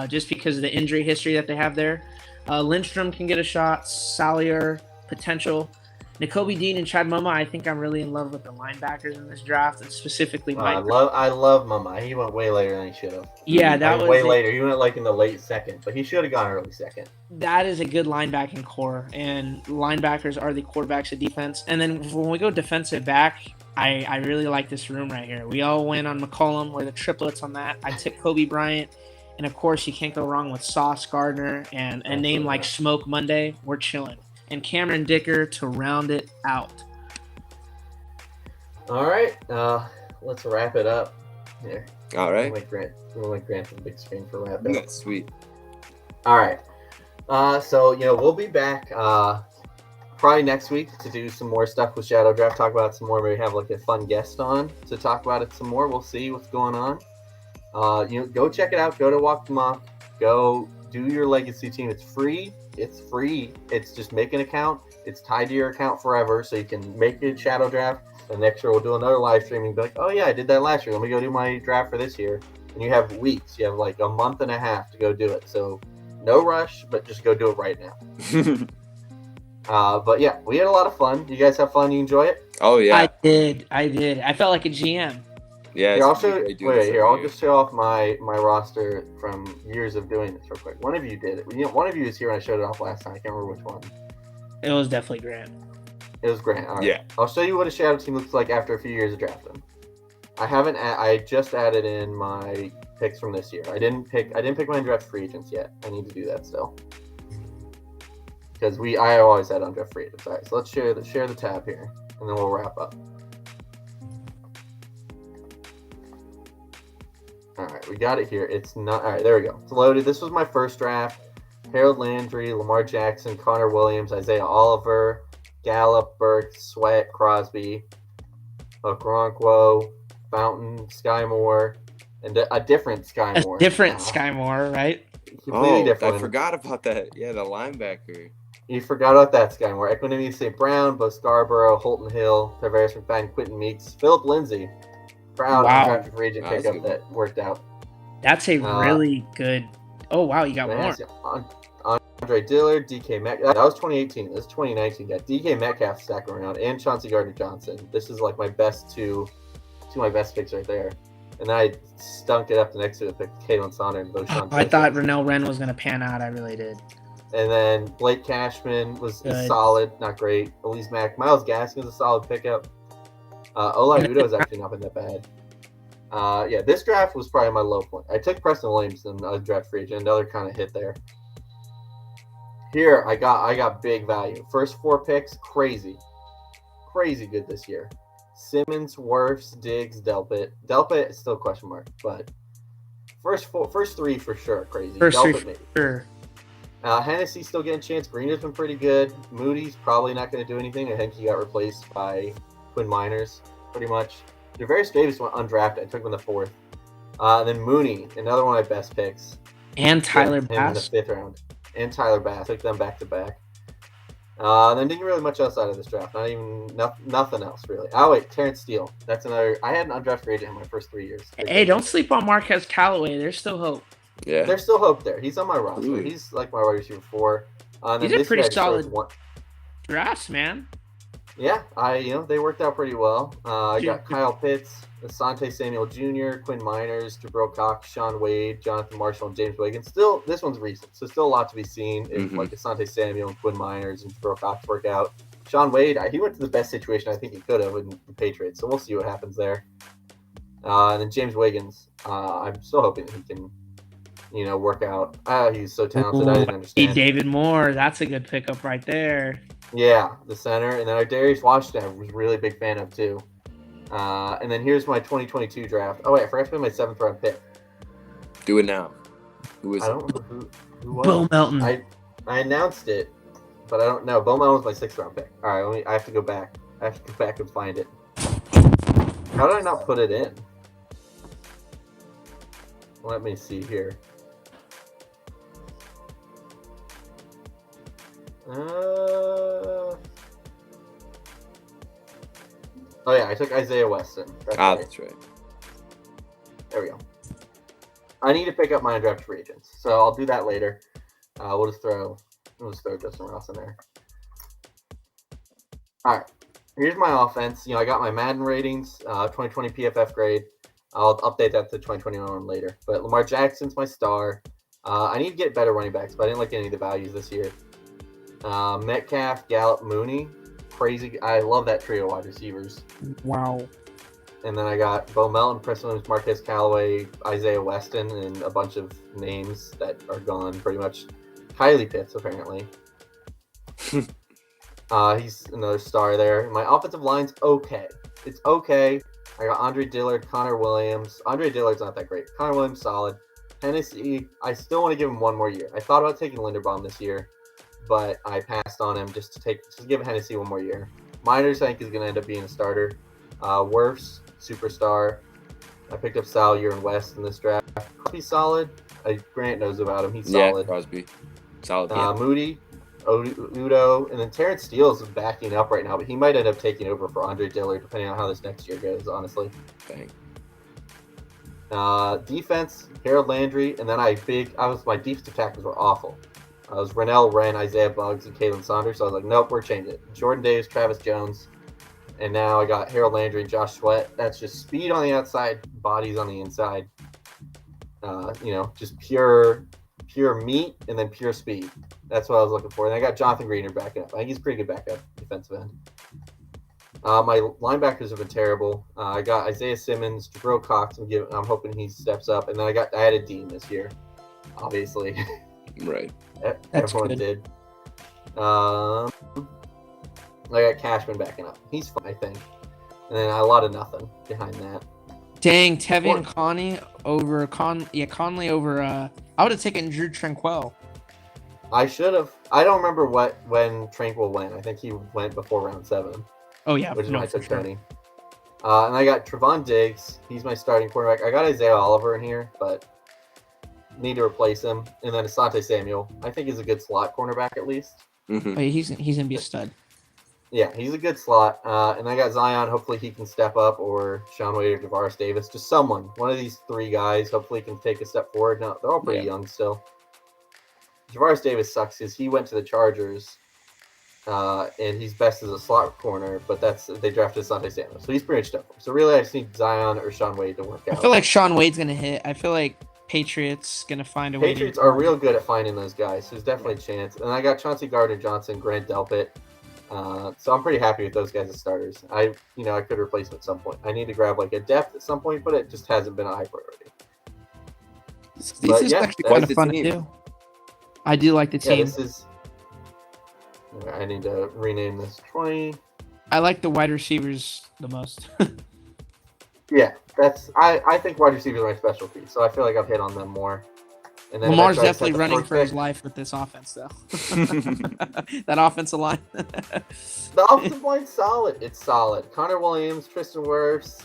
just because of the injury history that they have there. Lindstrom can get a shot. Salyer, potential. Nakobe Dean and Chad Muma, I think I'm really in love with the linebackers in this draft, and specifically Mike. I love Muma. He went way later than he should have. Yeah, that was way later. He went like in the late 2nd, but he should have gone early 2nd. That is a good linebacking core, and linebackers are the quarterbacks of defense. And then when we go defensive back, I really like this room right here. We all went on McCollum. We're the triplets on that. I took Kobe Bryant And of course, you can't go wrong with Sauce Gardner and a name like Smoke Monday. We're chilling. And Cameron Dicker to round it out. All right, let's wrap it up here. All right. We'll make Grant the big screen for wrapping. That's sweet. All right. So we'll be back probably next week to do some more stuff with Shadow Draft. Talk about it some more. Maybe have like a fun guest on to talk about it some more. We'll see what's going on. Go check it out. Go to Walk the Mock. Go do your legacy team. It's free. It's free. It's just make an account. It's tied to your account forever, so you can make your Shadow Draft. And next year we'll do another live stream and be like, oh yeah, I did that last year. Let me go do my draft for this year. And you have weeks. You have like a month and a half to go do it. So no rush, but just go do it right now. But yeah, we had a lot of fun. You guys have fun? You enjoy it? Oh yeah, I did. I felt like a GM. Yeah. Here, I'll just show off my roster from years of doing this real quick. One of you did it. One of you is here, and I showed it off last time. I can't remember which one. It was definitely Grant. It was Grant. All right. Yeah. I'll show you what a Shadow team looks like after a few years of drafting. I just added in my picks from this year. I didn't pick my draft free agents yet. I need to do that still. Because I always had undrafted free agents. All right, so let's share the tab here, and then we'll wrap up. All right, we got it here. It's not all right. There we go. It's loaded. This was my first draft. Harold Landry, Lamar Jackson, Connor Williams, Isaiah Oliver, Gallup, Burke, Sweat, Crosby, Okoronkwo, Fountain, Sky Moore, and a different Sky Moore. A different Sky Moore, right? Completely different. I forgot about that. Yeah, the linebacker. You forgot about that Sky Moore. Equanimity St. Brown, Bo Scarborough, Holton Hill, Tavares McFadden, Quentin Meeks, Philip Lindsay. Proud undrafted free agent pickup that worked out. That's a really good. Oh wow, you got more. Andre Dillard, DK Metcalf. That was 2018. This is 2019. Got DK Metcalf stacking around and Chauncey Gardner-Johnson. This is like my best two of my best picks right there. And then I stunk it up the next to it, picked Kalen Saunders and Beauchamp. I thought Renell Wren was going to pan out. I really did. And then Blake Cashman was solid, not great. Elise Mack, Myles Gaskin's a solid pickup. Oli Udoh has actually not been that bad. Yeah, this draft was probably my low point. I took Preston Williamson, a draft free agent, another kind of hit there. Here, I got big value. First 4 picks, crazy good this year. Simmons, Wirfs, Diggs, Delpit. Delpit is still a question mark, but first 3 for sure, crazy. First Delpit 3 maybe. Sure. Hennessy still getting a chance. Green has been pretty good. Moody's probably not going to do anything. I think he got replaced by Quinn Miners, pretty much. Javarius Davis went undrafted. I took him in the 4th. Then Mooney, another one of my best picks. And Tyler Bass. In the 5th round. And Tyler Bass. Took them back to back. Then didn't really much else out of this draft. Nothing else really. Oh wait, Terrence Steele. That's another. I had an undrafted free agent in my first 3 years. Hey, don't sleep on Marquez Callaway. There's still hope. Yeah, there's still hope there. He's on my roster. Ooh. He's like my wide receiver 4. These are pretty solid drafts, man. Yeah, they worked out pretty well. I got Kyle Pitts, Asante Samuel Jr., Quinn Miners, Jabril Cox, Sean Wade, Jonathan Marshall, and James Wiggins. Still, this one's recent, so still a lot to be seen if like Asante Samuel and Quinn Miners and Jabril Cox work out. Sean Wade, he went to the best situation I think he could have with the Patriots, so we'll see what happens there. And then James Wiggins, I'm still hoping that he can, work out. He's so talented. I didn't understand. David Moore, that's a good pickup right there. Yeah, the center. And then our Darius Washington, I was a really big fan of too. And then here's my 2022 draft. Oh, wait, I forgot to put my 7th round pick. Do it now. Who is it? I don't know who was Bo it? Melton. I announced it, but I don't know. Bo Melton was my 6th round pick. All right, I have to go back. I have to go back and find it. How did I not put it in? Let me see here. Oh yeah, I took Isaiah Weston. That's right. There we go. I need to pick up my undrafted free agents, so I'll do that later. We'll just throw Justin Ross in there. All right, here's my offense. I got my Madden ratings, 2020 PFF grade. I'll update that to 2021 later. But Lamar Jackson's my star. I need to get better running backs, but I didn't like any of the values this year. Metcalf, Gallup, Mooney. Crazy. I love that trio of wide receivers. Wow. And then I got Bo Melton, Preston Williams, Marquez Callaway, Isaiah Weston, and a bunch of names that are gone pretty much. Kylie Pitts, apparently. He's another star there. My offensive line's okay. It's okay. I got Andre Dillard, Connor Williams. Andre Dillard's not that great. Connor Williams, solid. Hennessy, I still want to give him one more year. I thought about taking Linderbaum this year, but I passed on him just to give Hennessy one more year. Miners, I think, is going to end up being a starter. Wirfs, superstar. I picked up Salyer and West in this draft. Crosby's solid. Grant knows about him. He's solid. Yeah, Crosby. Solid. Moody, Udo, and then Terrence Steele is backing up right now, but he might end up taking over for Andre Dillard, depending on how this next year goes, honestly. Dang. Defense, Harold Landry, and then my defensive tackles were awful. I was Rennell Wren, Isaiah Buggs, and Kalen Saunders, so I was like, nope, we're changing it. Jordan Davis, Travis Jones, and now I got Harold Landry and Josh Sweat. That's just speed on the outside, bodies on the inside. Just pure meat and then pure speed. That's what I was looking for. And I got Jonathan Greener backing up. I think he's a pretty good backup defensive end. My linebackers have been terrible. I got Isaiah Simmons, Jabril Cox. I'm hoping he steps up. And then I added Dean this year, obviously. Right. Everyone did. I got Cashman backing up. He's fine, I think. And then a lot of nothing behind that. Dang, Tevin Conley over Conley over. I would have taken Drew Tranquil. I should have. I don't remember when Tranquil went. I think he went before round 7. Oh yeah, which is when I took Tony. And I got Trevon Diggs. He's my starting quarterback. I got Isaiah Oliver in here, but need to replace him. And then Asante Samuel. I think he's a good slot cornerback at least. Mm-hmm. Oh, he's gonna be a stud. Yeah, he's a good slot. And I got Zion. Hopefully he can step up, or Sean Wade or Javaris Davis. Just someone. One of these 3 guys hopefully can take a step forward. No, they're all pretty young still. Javaris Davis sucks because he went to the Chargers, and he's best as a slot corner, but they drafted Asante Samuel. So he's pretty much step forward. So really I just need Zion or Sean Wade to work out. I feel like Sean Wade's going to hit. I feel like Patriots going to find a way. Patriots are real good at finding those guys. So there's definitely a chance. And I got Chauncey Gardner-Johnson, Grant Delpit. So I'm pretty happy with those guys as starters. I could replace them at some point. I need to grab like a depth at some point, but it just hasn't been a high priority. This is actually kind of fun to do. I do like the team. I need to rename this 20. I like the wide receivers the most. Yeah, I think wide receivers are my specialty, so I feel like I've hit on them more. And then Lamar's definitely running for his life with this offense, though. That offensive line. The offensive line's solid. It's solid. Connor Williams, Tristan Wirfs,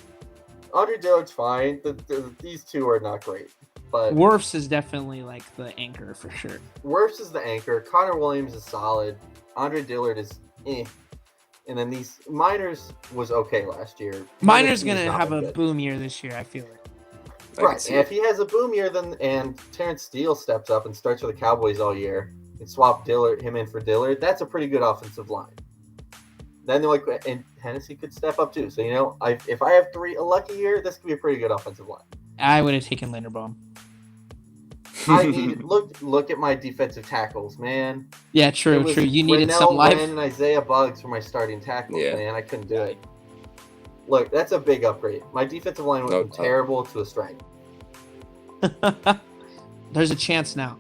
Andre Dillard's fine. These 2 are not great. But Wirfs is definitely like the anchor for sure. Wirfs is the anchor. Connor Williams is solid. Andre Dillard is eh. And then these Miners was okay last year. Miners going to have a boom year this year, I feel like. Right, and if he has a boom year, and Terrence Steele steps up and starts for the Cowboys all year and swap him in for Dillard, that's a pretty good offensive line. Then and Hennessy could step up too. So if I have a lucky year, this could be a pretty good offensive line. I would have taken Linderbaum. Look at my defensive tackles, man. Yeah, true. You needed Rennell some life. Wren and Isaiah Buggs for my starting tackles, man. I couldn't do it. Look, that's a big upgrade. My defensive line went from terrible to a strength. There's a chance now.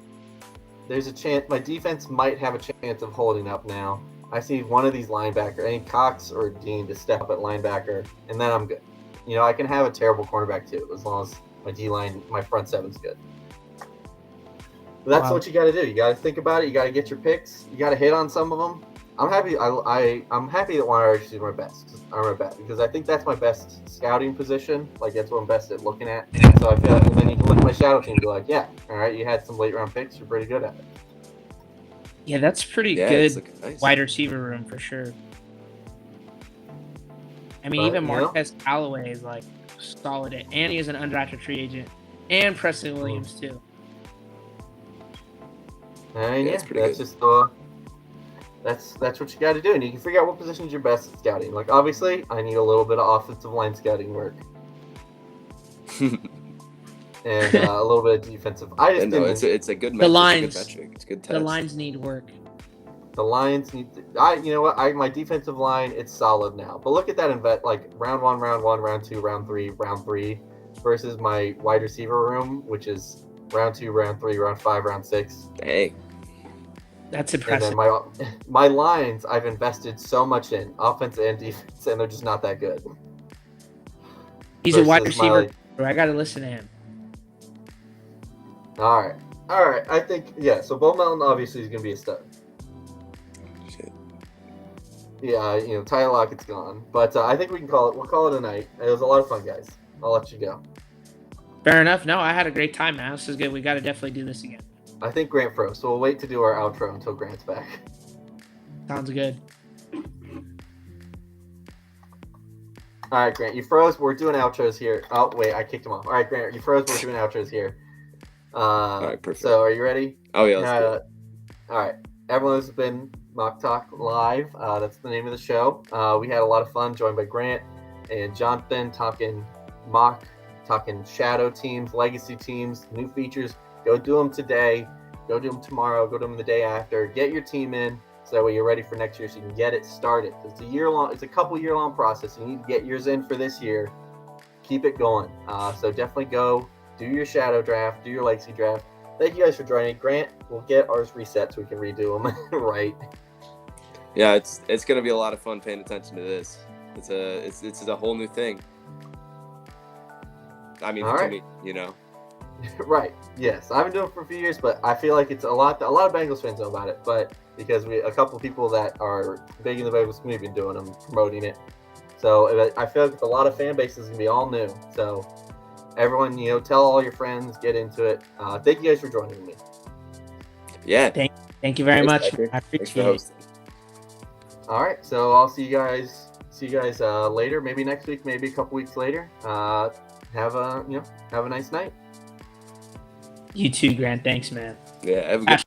There's a chance. My defense might have a chance of holding up now. I see one of these linebackers, any Cox or Dean, to step up at linebacker, and then I'm good. I can have a terrible cornerback too, as long as my D-line, my front seven's good. But that's what you got to do. You got to think about it. You got to get your picks. You got to hit on some of them. I'm happy. I'm happy that wide receiver is my best. Because I think that's my best scouting position. Like that's what I'm best at looking at. So I feel like, and then you can look at my shadow team and be like, yeah, all right, you had some late round picks. You're pretty good at it. Yeah, that's pretty good nice wide receiver room for sure. I mean, even Marquez Callaway is like solid, and he is an undrafted free agent, and Preston Williams too. That's just that's what you got to do, and you can figure out what positions you're best at scouting. Like obviously, I need a little bit of offensive line scouting work, and a little bit of defensive. It's a good metric. The lines, it's a good metric. It's a good test. The lines need work. The Lions need to, you know what? My defensive line, it's solid now. But look at that like round 1, round 2, round 3 versus my wide receiver room, which is round 2, round 3, round 5, round 6. Dang. That's And impressive. then my lines, I've invested so much in offense and defense, and they're just not that good. He's a wide Versus receiver. I got to listen to him. All right. I think So Bo Melton obviously is going to be a stud. Shit. Yeah, Tyler Lockett's gone, but I think we'll call it a night. It was a lot of fun, guys. I'll let you go. Fair enough. No, I had a great time, man. This is good. We got to definitely do this again. I think Grant froze, so we'll wait to do our outro until Grant's back. Sounds good. All right, Grant, you froze. We're doing outros here. Oh, wait, I kicked him off. All right, Grant, you froze. We're doing outros here. All right, perfect. So are you ready? Oh, yeah, let's do it. All right. Everyone, this has been Mock Talk Live. That's the name of the show. We had a lot of fun, joined by Grant and Jonathan, talking shadow teams, legacy teams, new features. Go do them today. Go do them tomorrow. Go do them the day after. Get your team in so that way you're ready for next year so you can get it started. It's a couple year long process. You need to get yours in for this year. Keep it going. So definitely go do your shadow draft, do your legacy draft. Thank you guys for joining. Grant, we'll get ours reset so we can redo them right. Yeah, it's gonna be a lot of fun paying attention to this. It's a whole new thing. I mean, to me, Right. Yes, I've been doing it for a few years, but I feel like it's a lot of Bengals fans know about it. But because a couple of people that are big in the Bengals community have been doing them, promoting it. So I feel like a lot of fan bases gonna be all new. So everyone, tell all your friends, get into it. Thank you guys for joining me. Yeah. Thank you very much. Patrick. I Thanks for appreciate it. hosting. All right, so I'll see you guys later. Maybe next week, maybe a couple weeks later. Have a nice night. You too, Grant. Thanks, man. Yeah, have a good